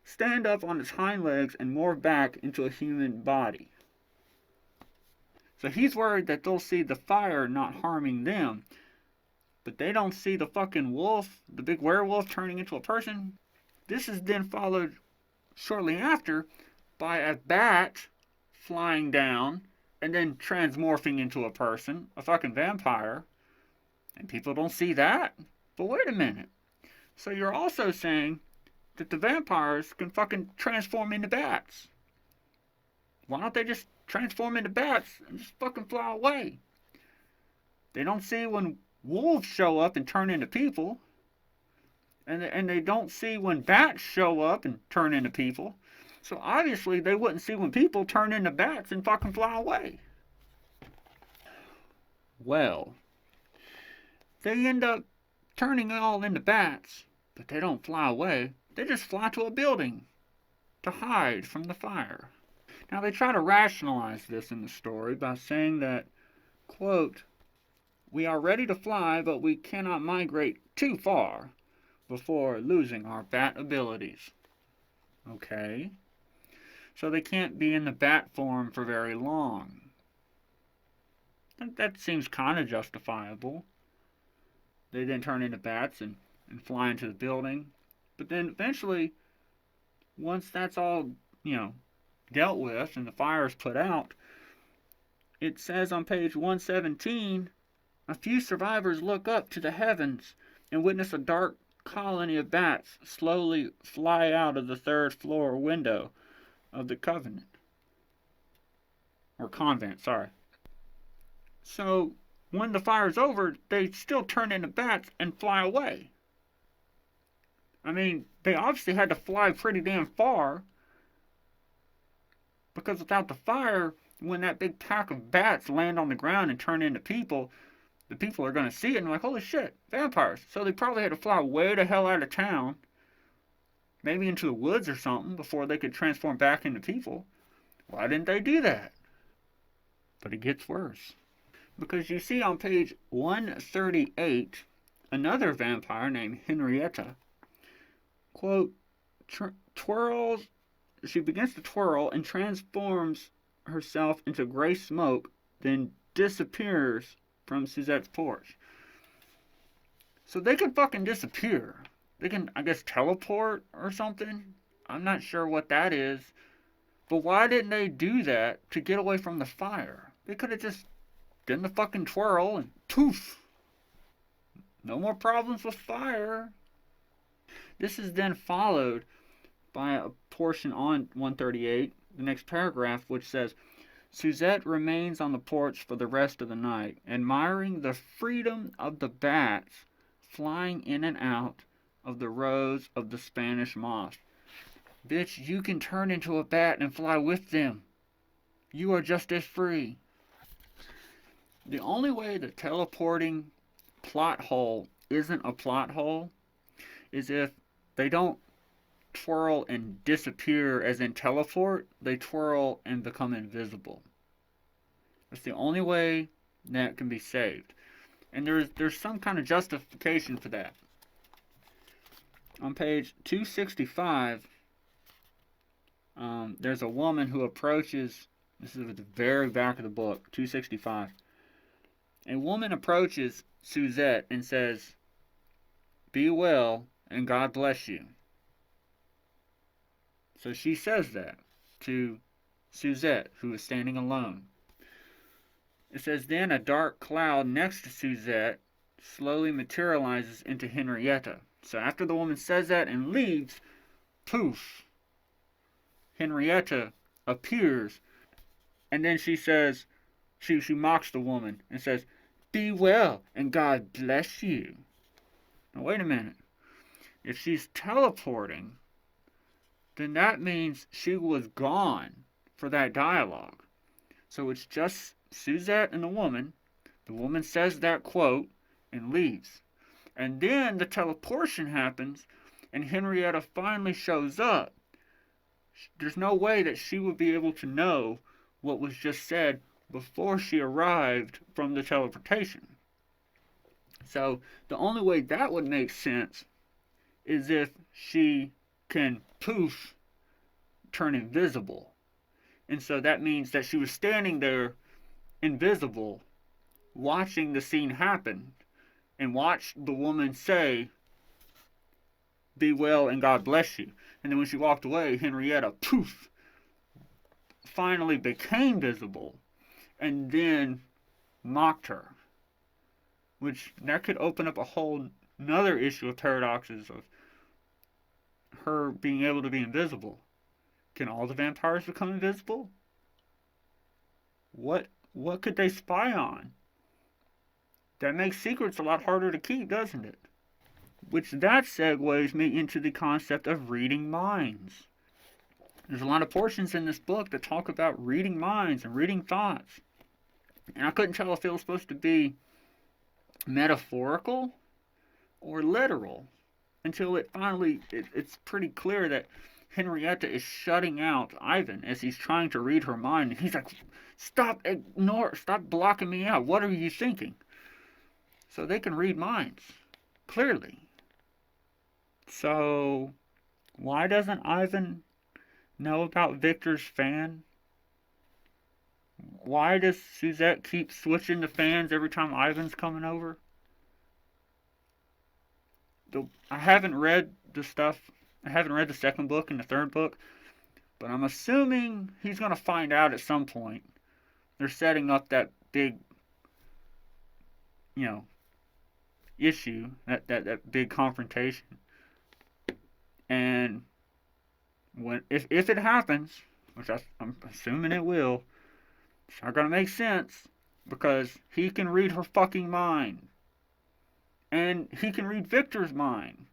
stand up on its hind legs and morph back into a human body. So he's worried that they'll see the fire not harming them, but they don't see the fucking wolf, the big werewolf, turning into a person. This is then followed shortly after by a bat flying down and then transmorphing into a person, a fucking vampire. And people don't see that. But wait a minute. So you're also saying that the vampires can fucking transform into bats. Why don't they just transform into bats and just fucking fly away? They don't see when wolves show up and turn into people. And they don't see when bats show up and turn into people. So obviously they wouldn't see when people turn into bats and fucking fly away. Well, they end up turning all into bats, but they don't fly away. They just fly to a building to hide from the fire. Now they try to rationalize this in the story by saying that, quote, "We are ready to fly, but we cannot migrate too far before losing our bat abilities." Okay. So they can't be in the bat form for very long. That seems kind of justifiable. They then turn into bats and fly into the building. But then eventually, once that's all, dealt with and the fire is put out, it says on page 117, a few survivors look up to the heavens and witness a dark colony of bats slowly fly out of the third floor window of the convent. So when the fire's over, they still turn into bats and fly away. I mean, they obviously had to fly pretty damn far, because without the fire, when that big pack of bats land on the ground and turn into people, the people are going to see it and like, holy shit, vampires. So they probably had to fly way the hell out of town, maybe into the woods or something, before they could transform back into people. Why didn't they do that? But it gets worse. Because you see on page 138, another vampire named Henrietta, quote, she begins to twirl and transforms herself into gray smoke, then disappears from Suzette's porch. So they can fucking disappear. They can, I guess, teleport or something. I'm not sure what that is. But why didn't they do that to get away from the fire? They could have just done the fucking twirl and poof. No more problems with fire. This is then followed by a portion on 138, the next paragraph, which says, Suzette remains on the porch for the rest of the night, admiring the freedom of the bats flying in and out of the rows of the Spanish moss. Bitch, you can turn into a bat and fly with them. You are just as free. The only way the teleporting plot hole isn't a plot hole is if they don't twirl and disappear as in teleport, they twirl and become invisible. That's the only way that can be saved. And there's some kind of justification for that. On page 265, there's a woman who approaches, this is at the very back of the book, 265. A woman approaches Suzette and says, "Be well and God bless you." So she says that to Suzette, who is standing alone. It says, then a dark cloud next to Suzette slowly materializes into Henrietta. So after the woman says that and leaves, poof, Henrietta appears. And then she says, she mocks the woman and says, "Be well and God bless you." Now wait a minute. If she's teleporting, then that means she was gone for that dialogue. So it's just Suzette and the woman. The woman says that quote and leaves. And then the teleportation happens and Henrietta finally shows up. There's no way that she would be able to know what was just said before she arrived from the teleportation. So the only way that would make sense is if she can poof, turn invisible. And so that means that she was standing there invisible, watching the scene happen, and watched the woman say, "Be well and God bless you." And then when she walked away, Henrietta, poof, finally became visible and then mocked her. Which that could open up a whole another issue of paradoxes of her being able to be invisible. Can all the vampires become invisible? What could they spy on? That makes secrets a lot harder to keep, doesn't it? Which that segues me into the concept of reading minds. There's a lot of portions in this book that talk about reading minds and reading thoughts. And I couldn't tell if it was supposed to be metaphorical or literal until it's pretty clear that Henrietta is shutting out Ivan as he's trying to read her mind, and he's like, stop blocking me out, what are you thinking? So they can read minds clearly. So why doesn't Ivan know about Victor's fan? Why does Suzette keep switching the fans every time Ivan's coming over? I haven't read the second book and the third book, but I'm assuming he's going to find out at some point. They're setting up that big, issue, that big confrontation. And if it happens, which I'm assuming it will, it's not going to make sense because he can read her fucking mind. And he can read Victor's mind.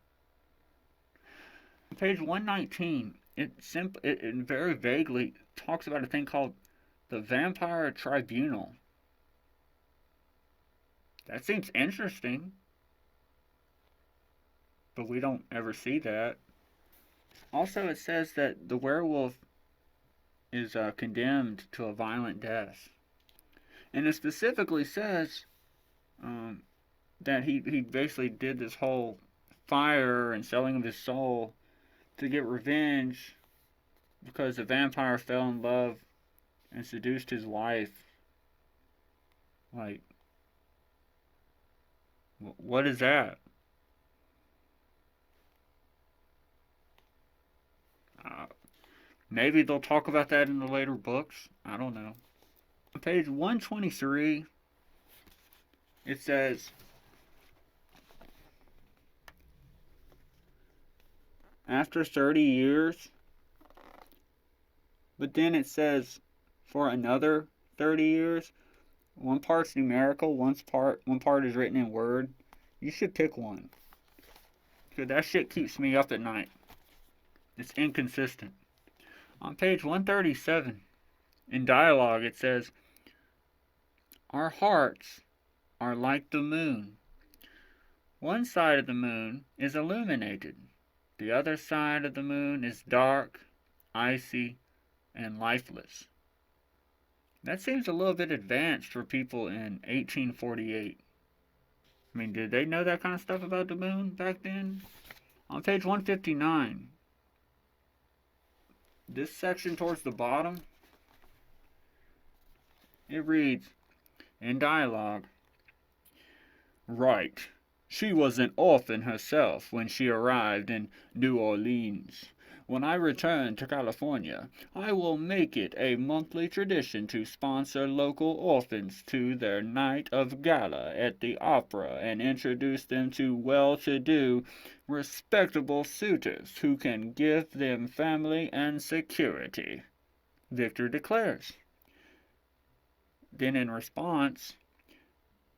Page 119, it very vaguely talks about a thing called the Vampire Tribunal. That seems interesting, but we don't ever see that. Also, it says that the werewolf is condemned to a violent death. And it specifically says that he basically did this whole fire and selling of his soul to get revenge because the vampire fell in love and seduced his wife. Like, what is that? Maybe they'll talk about that in the later books. I don't know. On page 123, it says, after 30 years, but then it says for another 30 years. One part's numerical, one part is written in Word. You should pick one. Because that shit keeps me up at night. It's inconsistent. On page 137, in dialogue, it says, our hearts are like the moon. One side of the moon is illuminated. The other side of the moon is dark, icy, and lifeless. That seems a little bit advanced for people in 1848. I mean, did they know that kind of stuff about the moon back then? On page 159, this section towards the bottom, it reads, in dialogue, right. She was an orphan herself when she arrived in New Orleans. When I return to California, I will make it a monthly tradition to sponsor local orphans to their night of gala at the opera and introduce them to well-to-do, respectable suitors who can give them family and security, Victor declares. Then in response,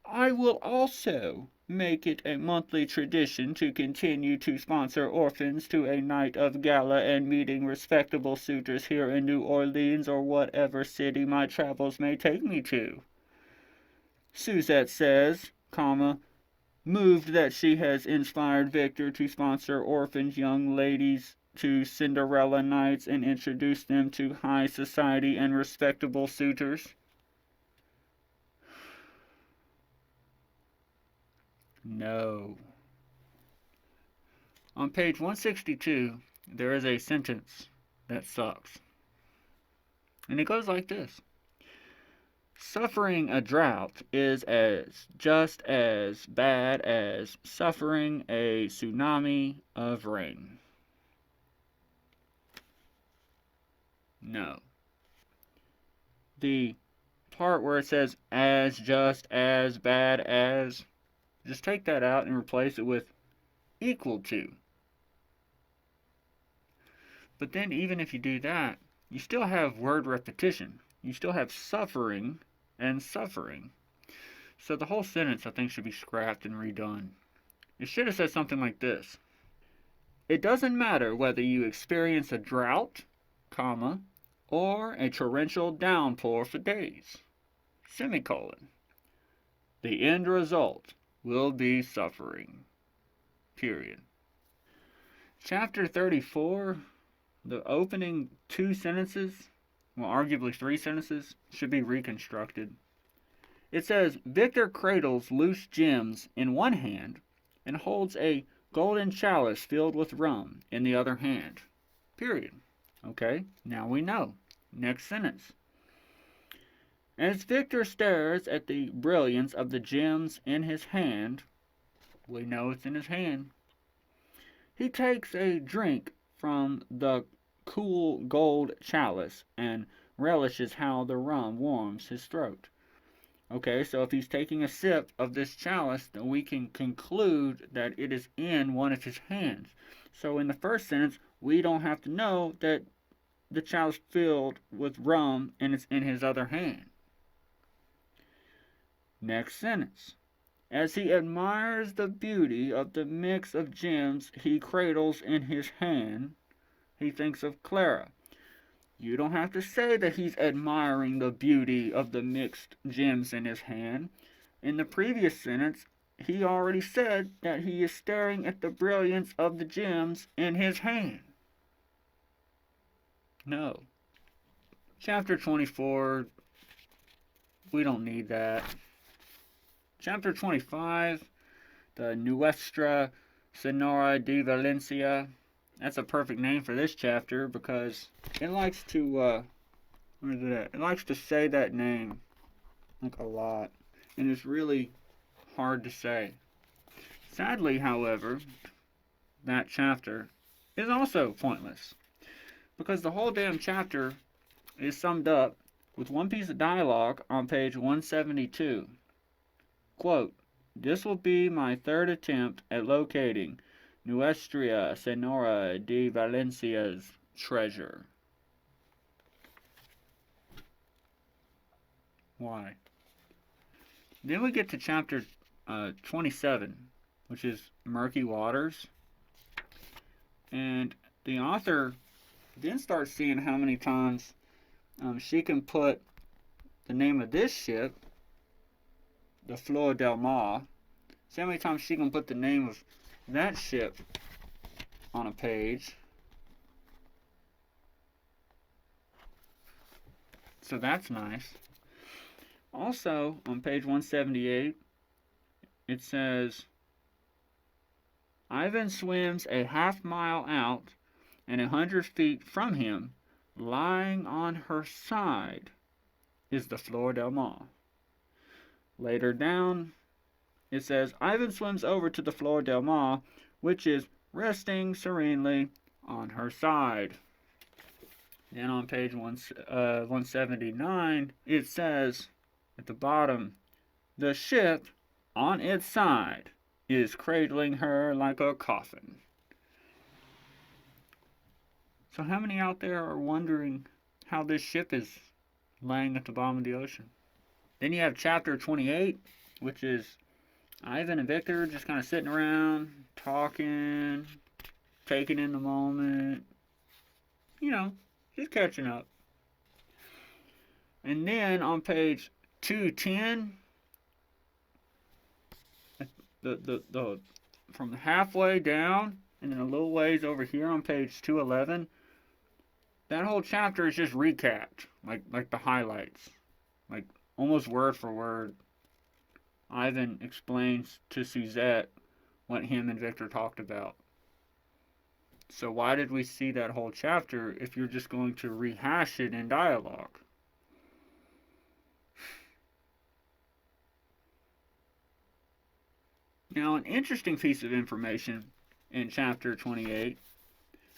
I will also make it a monthly tradition to continue to sponsor orphans to a night of gala and meeting respectable suitors here in New Orleans or whatever city my travels may take me to. Suzette says, moved that she has inspired Victor to sponsor orphan young ladies to Cinderella knights and introduced them to high society and respectable suitors? No. On page 162, there is a sentence that sucks. And it goes like this. Suffering a drought is just as bad as suffering a tsunami of rain. No. The part where it says as just as bad as, just take that out and replace it with equal to. But then even if you do that, you still have word repetition. You still have suffering and suffering. So the whole sentence, I think, should be scrapped and redone. It should have said something like this. It doesn't matter whether you experience a drought, comma, or a torrential downpour for days, semicolon. The end result will be suffering, period. Chapter 34, the opening 2 sentences, well, arguably 3 sentences, should be reconstructed. It says, Victor cradles loose gems in one hand and holds a golden chalice filled with rum in the other hand. Period. Okay, now we know. Next sentence. As Victor stares at the brilliance of the gems in his hand, we know it's in his hand, he takes a drink from the cool gold chalice and relishes how the rum warms his throat. Okay, so if he's taking a sip of this chalice, then we can conclude that it is in one of his hands. So in the first sentence, we don't have to know that the chalice filled with rum and it's in his other hand. Next sentence. As he admires the beauty of the mix of gems he cradles in his hand, he thinks of Clara. You don't have to say that he's admiring the beauty of the mixed gems in his hand. In the previous sentence, he already said that he is staring at the brilliance of the gems in his hand. No. Chapter 24, we don't need that. Chapter 25, the Nuestra Senora de Valencia. That's a perfect name for this chapter because it likes to, where is it at? It likes to say that name, like, a lot. And it's really hard to say. Sadly, however, that chapter is also pointless. Because the whole damn chapter is summed up with one piece of dialogue on page 172. Quote, this will be my 3rd attempt at locating Nuestra Senora de Valencia's treasure. Why? Then we get to chapter 27, which is Murky Waters. And the author then starts seeing how many times she can put the name of this ship, the Flor del Mar. See how many times she can put the name of that ship on a page. So that's nice. Also, on page 178, it says, Ivan swims a half-mile out, and 100 feet from him, lying on her side, is the Flor del Mar. Later down, it says, Ivan swims over to the Flor del Mar, which is resting serenely on her side. Then on page 179, it says, at the bottom, the ship on its side is cradling her like a coffin. So how many out there are wondering how this ship is laying at the bottom of the ocean? Then you have chapter 28, which is Ivan and Victor just kind of sitting around, talking, taking in the moment. You know, just catching up. And then on page 210, from halfway down and then a little ways over here on page 211, that whole chapter is just recapped, like the highlights, like almost word for word. Ivan explains to Suzette what him and Victor talked about. So why did we see that whole chapter if you're just going to rehash it in dialogue? Now, an interesting piece of information in chapter 28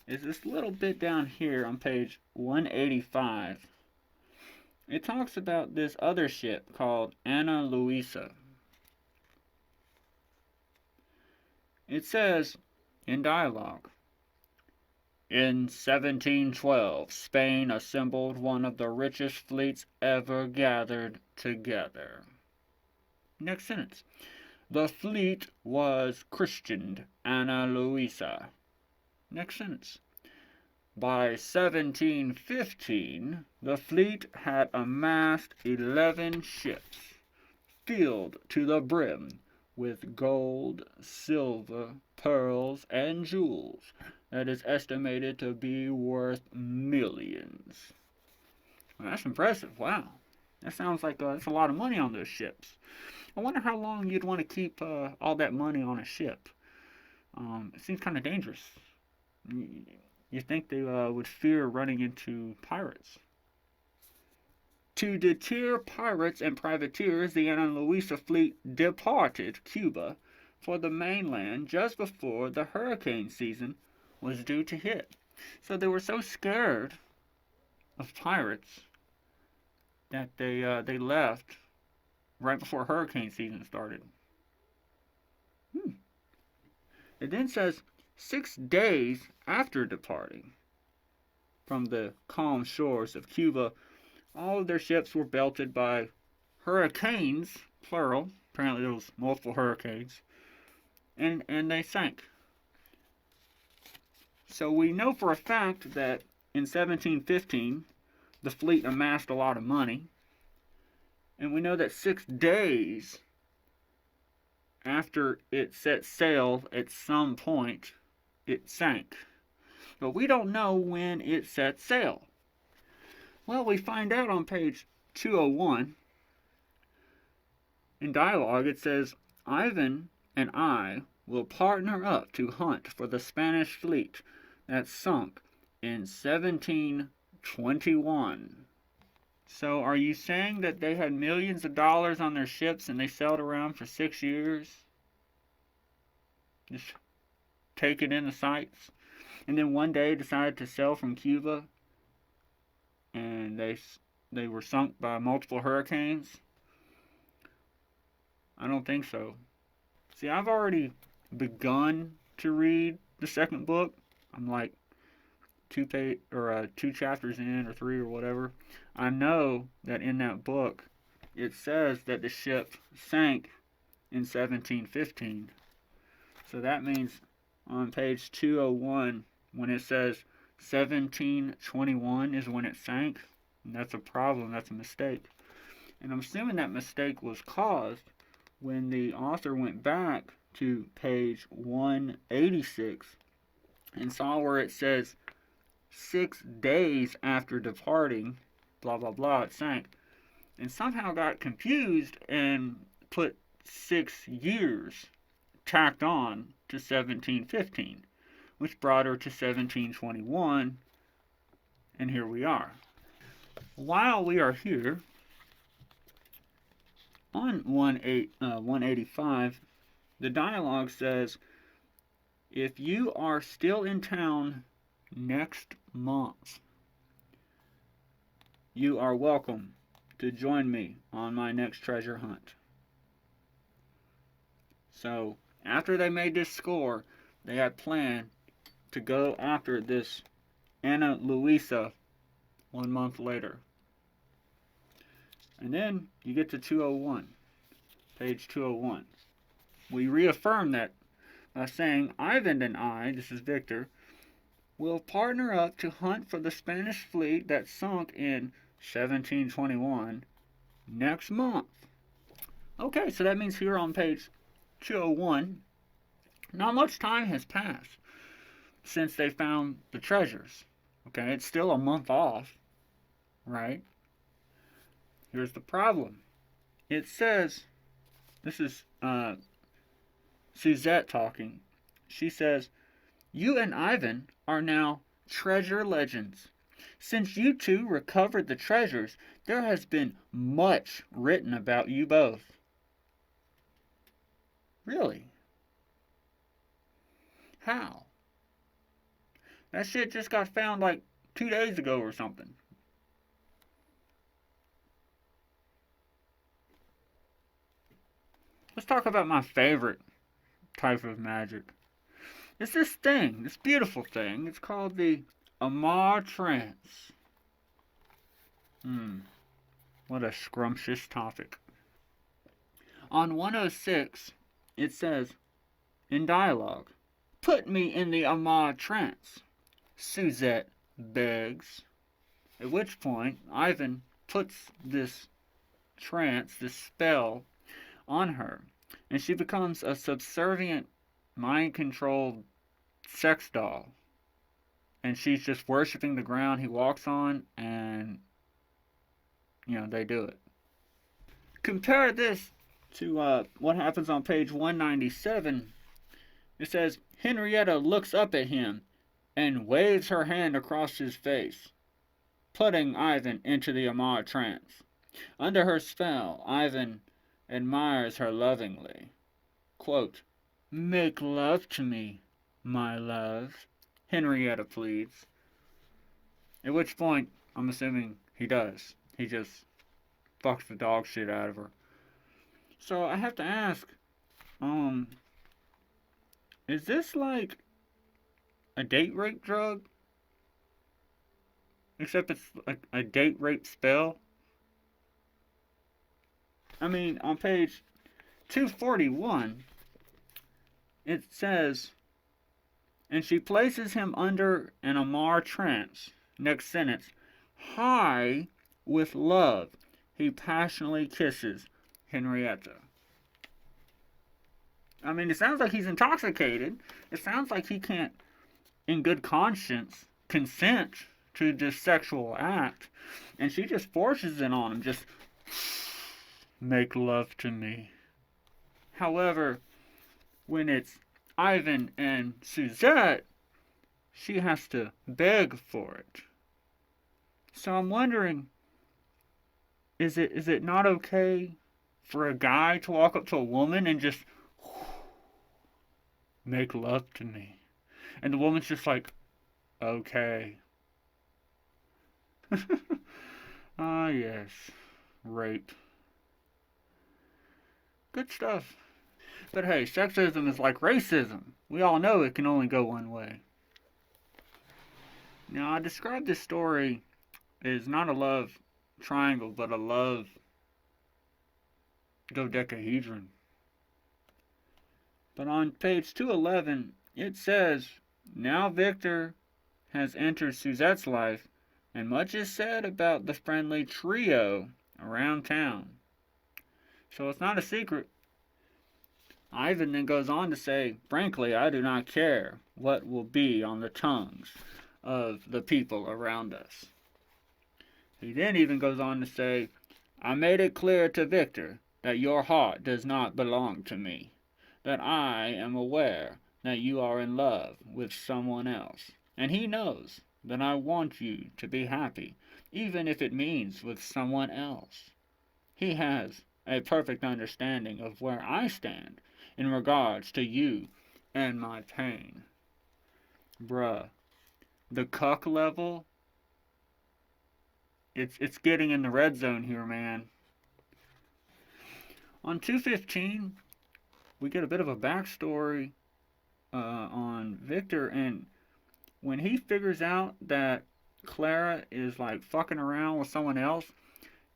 is this little bit down here on page 185. It talks about this other ship called Ana Luisa. It says in dialogue, in 1712, Spain assembled one of the richest fleets ever gathered together. Next sentence. The fleet was christened Ana Luisa. Next sentence. By 1715, the fleet had amassed 11 ships, filled to the brim with gold, silver, pearls, and jewels that is estimated to be worth millions. Well, that's impressive. Wow. That sounds like that's a lot of money on those ships. I wonder how long you'd want to keep all that money on a ship. It seems kind of dangerous. You think they would fear running into pirates. To deter pirates and privateers, the Ana Luisa fleet departed Cuba for the mainland just before the hurricane season was due to hit. So they were so scared of pirates that they left right before hurricane season started. It then says 6 days after departing from the calm shores of Cuba, all of their ships were belted by hurricanes, plural. Apparently there was multiple hurricanes, and they sank. So we know for a fact that in 1715 the fleet amassed a lot of money, and we know that 6 days after it set sail at some point it sank. But we don't know when it set sail. Well, we find out on page 201. In dialogue it says, Ivan and I will partner up to hunt for the Spanish fleet that sunk in 1721. So are you saying that they had millions of dollars on their ships and they sailed around for 6 years? Just taking in the sights? And then one day decided to sail from Cuba and they were sunk by multiple hurricanes? I don't think so. See, I've already begun to read the second book. I'm like 2 chapters in, or 3, or whatever. I know that in that book it says that the ship sank in 1715. So that means on page 201, when it says 1721 is when it sank, that's a problem, that's a mistake. And I'm assuming that mistake was caused when the author went back to page 186 and saw where it says 6 days after departing, blah blah blah, it sank, and somehow got confused and put 6 years tacked on to 1715, which brought her to 1721, and here we are. While we are here, on 185, the dialogue says, if you are still in town next month, you are welcome to join me on my next treasure hunt. So, after they made this score, they had planned to go after this Ana Luisa 1 month later. And then you get to 201, page 201. We reaffirm that by saying, Ivan and I, this is Victor, will partner up to hunt for the Spanish fleet that sunk in 1721 next month. Okay, so that means here on page 201, not much time has passed since they found the treasures. Okay, it's still a month off, right? Here's the problem. It says, this is Suzette talking. She says, "You and Ivan are now treasure legends. Since you two recovered the treasures, there has been much written about you both." Really? How? That shit just got found like 2 days ago or something. Let's talk about my favorite type of magic. It's this thing, this beautiful thing. It's called the Amar Trance. What a scrumptious topic. On 106, it says, in dialogue, "Put me in the Amar Trance," Suzette begs. At which point, Ivan puts this trance, this spell, on her, and she becomes a subservient, mind-controlled sex doll. And she's just worshiping the ground he walks on, and, they do it. Compare this to what happens on page 197. It says, Henrietta looks up at him and waves her hand across his face, putting Ivan into the Amar trance. Under her spell, Ivan admires her lovingly. Quote, "Make love to me, my love," Henrietta pleads. At which point, I'm assuming he does. He just fucks the dog shit out of her. So I have to ask, is this like a date rape drug? Except it's like a date rape spell? I mean, on page 241, it says, "And she places him under an Amar trance." Next sentence, "High with love, he passionately kisses Henrietta." I mean, it sounds like he's intoxicated. It sounds like he can't, in good conscience, consent to this sexual act. And she just forces it on him. Just, "Make love to me." However, when it's Ivan and Suzette, she has to beg for it. So I'm wondering, is it not okay for a guy to walk up to a woman and just "Make love to me"? And the woman's just like, "Okay." Ah, yes. Rape. Good stuff. But hey, sexism is like racism. We all know it can only go one way. Now, I described this story as not a love triangle, but a love dodecahedron. But on page 211, it says, "Now Victor has entered Suzette's life, and much is said about the friendly trio around town." So it's not a secret. Ivan then goes on to say, "Frankly, I do not care what will be on the tongues of the people around us." He then even goes on to say, "I made it clear to Victor that your heart does not belong to me, that I am aware that you are in love with someone else, and he knows that I want you to be happy, even if it means with someone else. He has a perfect understanding of where I stand in regards to you and my pain." Bruh, the cuck level, it's getting in the red zone here, man. On 215, we get a bit of a backstory on Victor, and when he figures out that Clara is like fucking around with someone else,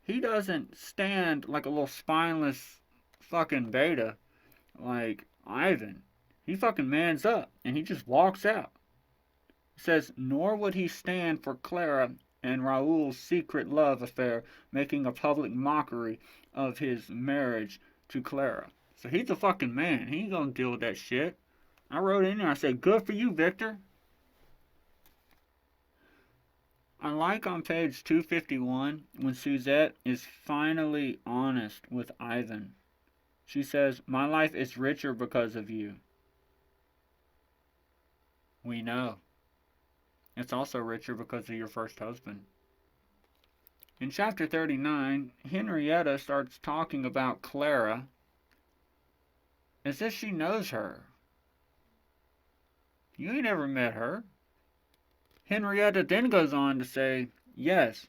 he doesn't stand like a little spineless fucking beta like Ivan. He fucking mans up and he just walks out. It says, "Nor would he stand for Clara and Raoul's secret love affair, making a public mockery of his marriage to Clara." So he's a fucking man. He ain't gonna deal with that shit. I wrote in there, I said, "Good for you, Victor." I like on page 251 when Suzette is finally honest with Ivan. She says, "My life is richer because of you." We know. It's also richer because of your first husband. In chapter 39, Henrietta starts talking about Clara as if she knows her. You ain't ever met her. Henrietta then goes on to say, "Yes,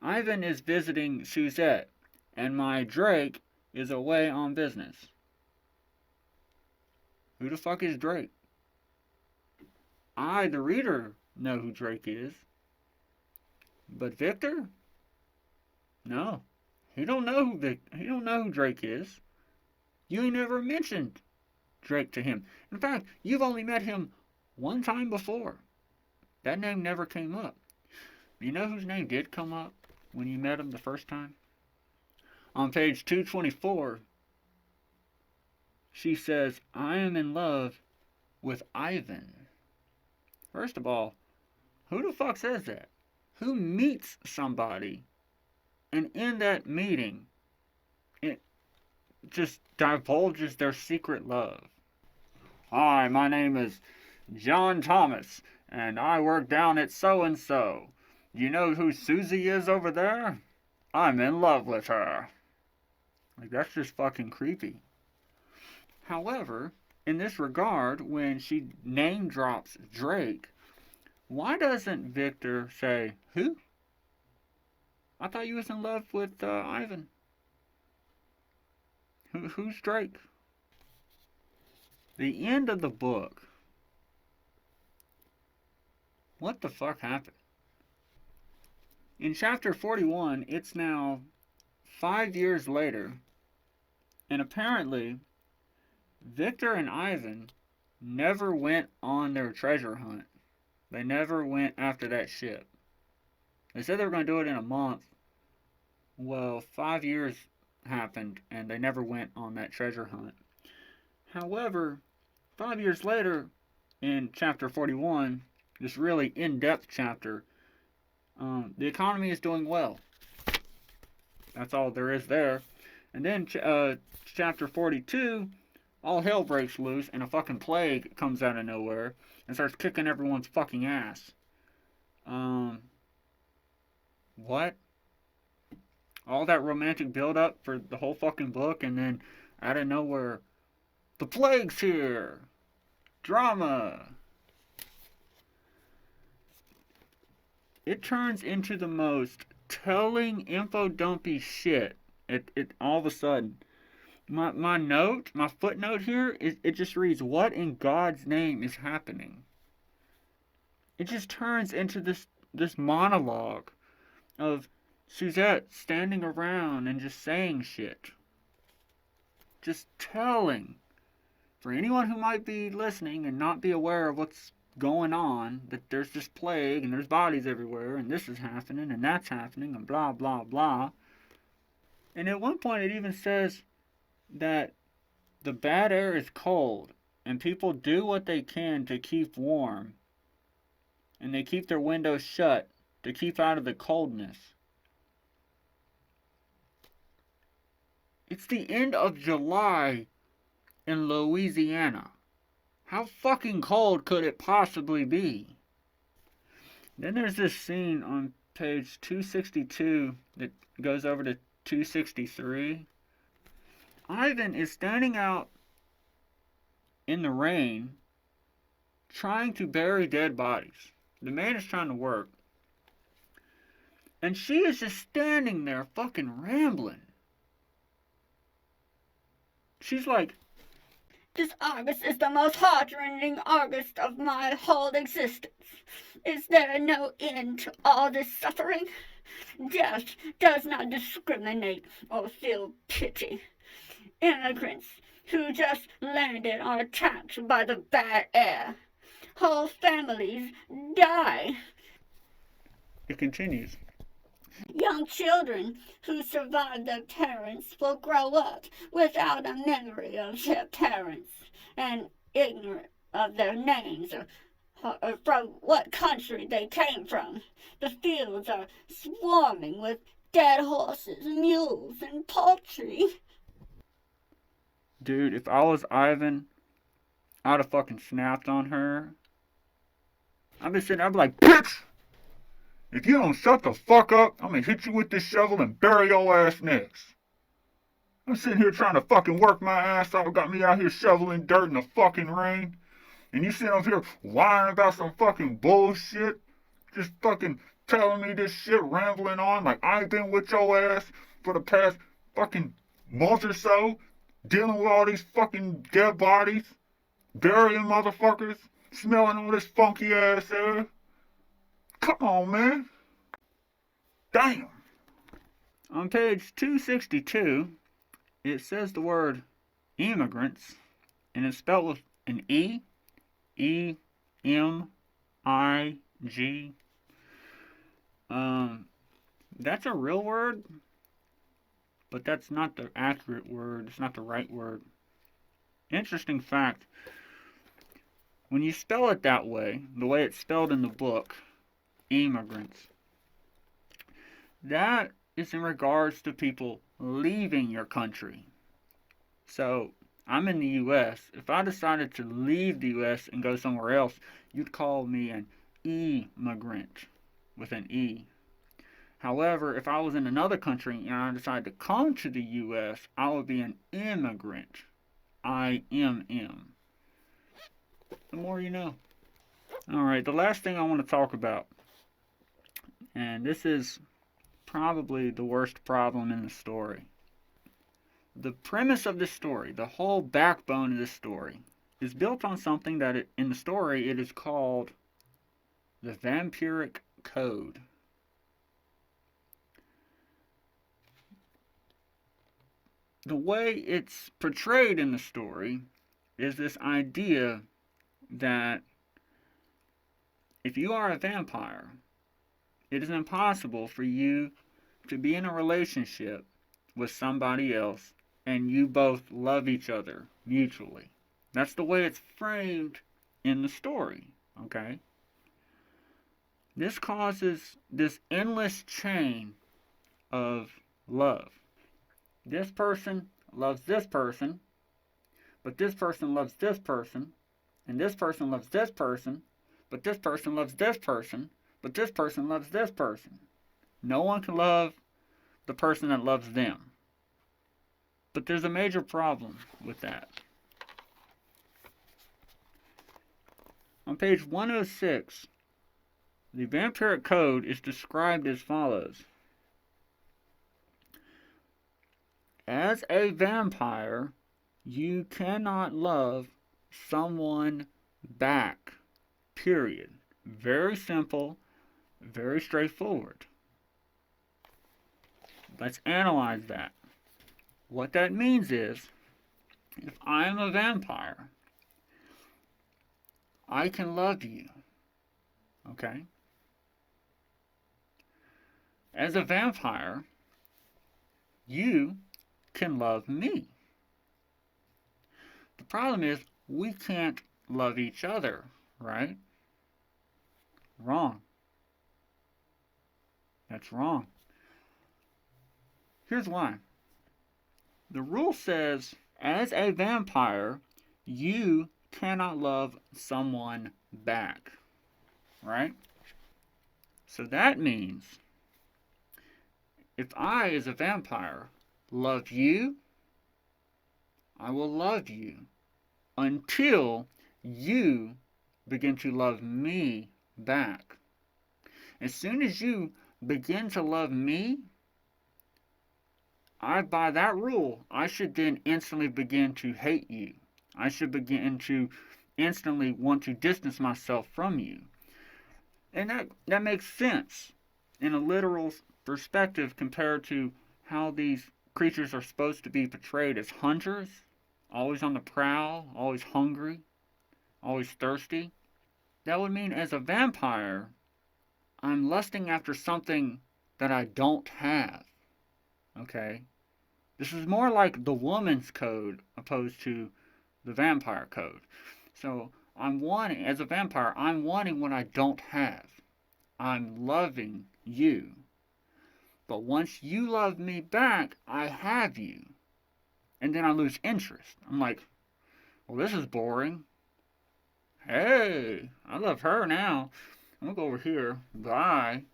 Ivan is visiting Suzette, and my Drake is away on business." Who the fuck is Drake? I, the reader, know who Drake is. But Victor? No. He don't know who Drake is. You ain't never mentioned Drake to him. In fact, you've only met him one time before. That name never came up. You know whose name did come up when you met him the first time? On page 224, she says, "I am in love with Ivan." First of all, who the fuck says that? Who meets somebody and in that meeting it just divulges their secret love? "Hi, my name is John Thomas, and I work down at so-and-so. You know who Susie is over there? I'm in love with her." Like, that's just fucking creepy. However, in this regard, when she name drops Drake, why doesn't Victor say, "Who? I thought you was in love with Ivan. Who's Drake?" The end of the book. What the fuck happened? In chapter 41, it's now 5 years later, and apparently Victor and Ivan never went on their treasure hunt. They never went after that ship. They said they were going to do it in a month. Well, 5 years happened, and they never went on that treasure hunt. However, 5 years later, in chapter 41, this really in-depth chapter, the economy is doing well. That's all there is there. And then chapter 42, all hell breaks loose, and a fucking plague comes out of nowhere and starts kicking everyone's fucking ass. What? All that romantic build-up for the whole fucking book, and then out of nowhere, the plague's here! Drama! It turns into the most telling info-dumpy shit. It all of a sudden. My footnote here, it just reads, "What in God's name is happening?" It just turns into this monologue of Suzette standing around and just saying shit. Just telling. For anyone who might be listening and not be aware of what's going on, that there's this plague and there's bodies everywhere and this is happening and that's happening and blah blah blah. And at one point it even says that the bad air is cold and people do what they can to keep warm, and they keep their windows shut to keep out of the coldness. It's the end of July in Louisiana. How fucking cold could it possibly be? Then there's this scene on page 262 that goes over to 263. Ivan is standing out in the rain trying to bury dead bodies. The man is trying to work. And she is just standing there fucking rambling. She's like, "This August is the most heart-rending August of my whole existence. Is there no end to all this suffering? Death does not discriminate or feel pity. Immigrants who just landed are attacked by the bad air. Whole families die." It continues. "Young children who survive their parents will grow up without a memory of their parents and ignorant of their names or from what country they came from. The fields are swarming with dead horses, mules, and poultry. Dude, if I was Ivan, I'd have fucking snapped on her. I'd be sitting there, I'd be like, bitch! If you don't shut the fuck up, I'm gonna hit you with this shovel and bury your ass next. I'm sitting here trying to fucking work my ass off, got me out here shoveling dirt in the fucking rain. And you sitting up here whining about some fucking bullshit. Just fucking telling me this shit, rambling on like I've been with your ass for the past fucking month or so. Dealing with all these fucking dead bodies. Burying motherfuckers. Smelling all this funky ass air. Come on, man. Damn. On page 262, it says the word immigrants, and it's spelled with an E, E-M-I-G. That's a real word, but that's not the accurate word. It's not the right word. Interesting fact, when you spell it that way, the way it's spelled in the book, immigrants, that is in regards to people leaving your country. So, I'm in the U.S. If I decided to leave the U.S. and go somewhere else, you'd call me an immigrant with an E. However, if I was in another country and I decided to come to the U.S., I would be an immigrant. I-M-M. The more you know. Alright, the last thing I want to talk about, and this is probably the worst problem in the story. The premise of this story, the whole backbone of this story, is built on something that in the story it is called the Vampiric Code. The way it's portrayed in the story is this idea that if you are a vampire, it is impossible for you to be in a relationship with somebody else and you both love each other mutually. That's the way it's framed in the story, okay? This causes this endless chain of love. This person loves this person, but this person loves this person, and this person loves this person, but this person loves this person, but this person loves this person. No one can love the person that loves them. But there's a major problem with that. On page 106, the Vampiric Code is described as follows. As a vampire, you cannot love someone back. Period. Very simple, very straightforward. Let's analyze that. What that means is, if I am a vampire, I can love you. Okay? As a vampire, you can love me. The problem is, we can't love each other, right? Wrong. That's wrong. Here's why. The rule says, as a vampire, you cannot love someone back, right? So that means, if I, as a vampire, love you, I will love you until you begin to love me back. As soon as you begin to love me, by that rule, I should then instantly begin to hate you. I should begin to instantly want to distance myself from you. And that makes sense in a literal perspective compared to how these creatures are supposed to be portrayed as hunters, always on the prowl, always hungry, always thirsty. That would mean as a vampire, I'm lusting after something that I don't have. Okay? This is more like the woman's code opposed to the vampire code. So I'm wanting, as a vampire, I'm wanting what I don't have. I'm loving you. But once you love me back, I have you. And then I lose interest. I'm like, well, this is boring. Hey, I love her now. I'm gonna go over here. Bye.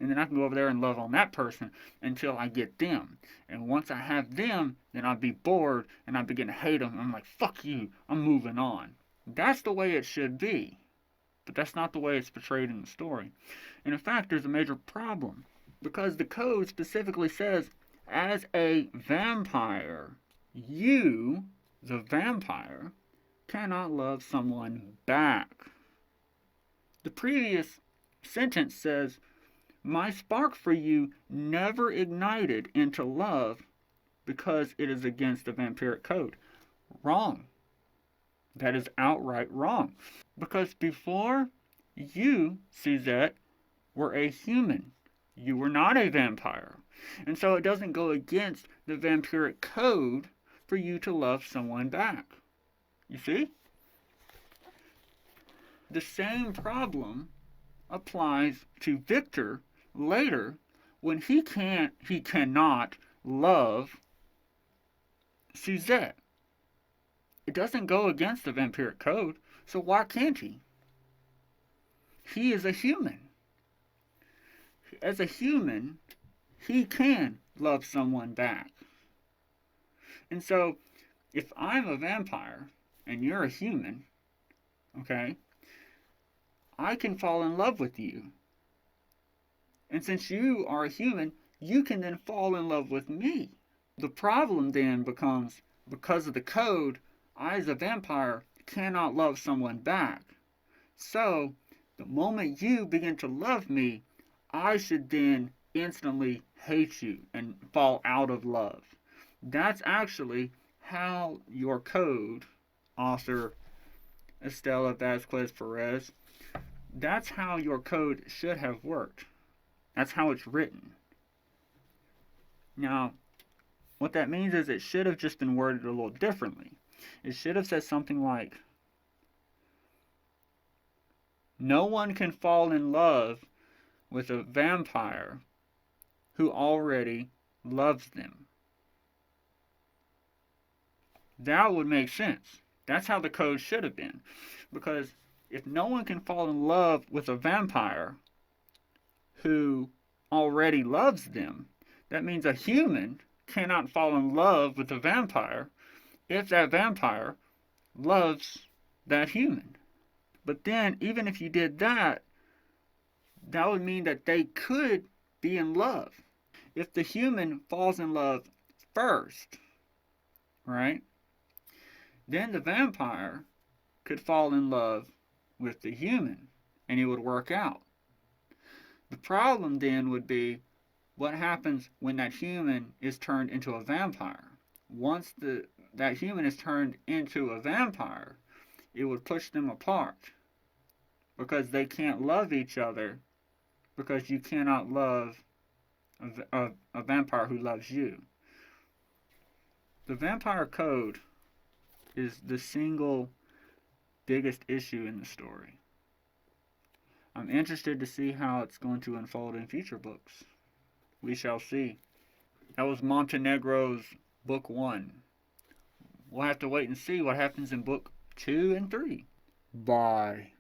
And then I can go over there and love on that person until I get them. And once I have them, then I'll be bored and I begin to hate them. I'm like, fuck you. I'm moving on. That's the way it should be. But that's not the way it's portrayed in the story. And in fact, there's a major problem. Because the code specifically says, as a vampire, you, the vampire, cannot love someone back. The previous sentence says, my spark for you never ignited into love because it is against the vampiric code. Wrong. That is outright wrong. Because before you, Suzette, were a human. You were not a vampire. And so it doesn't go against the vampiric code for you to love someone back. You see? The same problem applies to Victor later when he cannot love Suzette. It doesn't go against the vampiric code, so why can't he? He is a human. As a human, he can love someone back. And so, if I'm a vampire and you're a human, okay, I can fall in love with you. And since you are a human, you can then fall in love with me. The problem then becomes, because of the code, I as a vampire cannot love someone back. So, the moment you begin to love me, I should then instantly hate you and fall out of love. That's actually how your code, author Estela Vasquez Perez, that's how your code should have worked. That's how it's written. Now, what that means is it should have just been worded a little differently. It should have said something like, no one can fall in love with a vampire who already loves them. That would make sense. That's how the code should have been. Because if no one can fall in love with a vampire who already loves them, that means a human cannot fall in love with a vampire if that vampire loves that human. But then, even if you did that, that would mean that they could be in love. If the human falls in love first, right, then the vampire could fall in love with the human, and it would work out. The problem then would be, what happens when that human is turned into a vampire? Once that human is turned into a vampire, it would push them apart because they can't love each other, because you cannot love a vampire who loves you. The vampire code is the single biggest issue in the story. I'm interested to see how it's going to unfold in future books. We shall see. That was Montenegro's book 1. We'll have to wait and see what happens in book 2 and 3. Bye.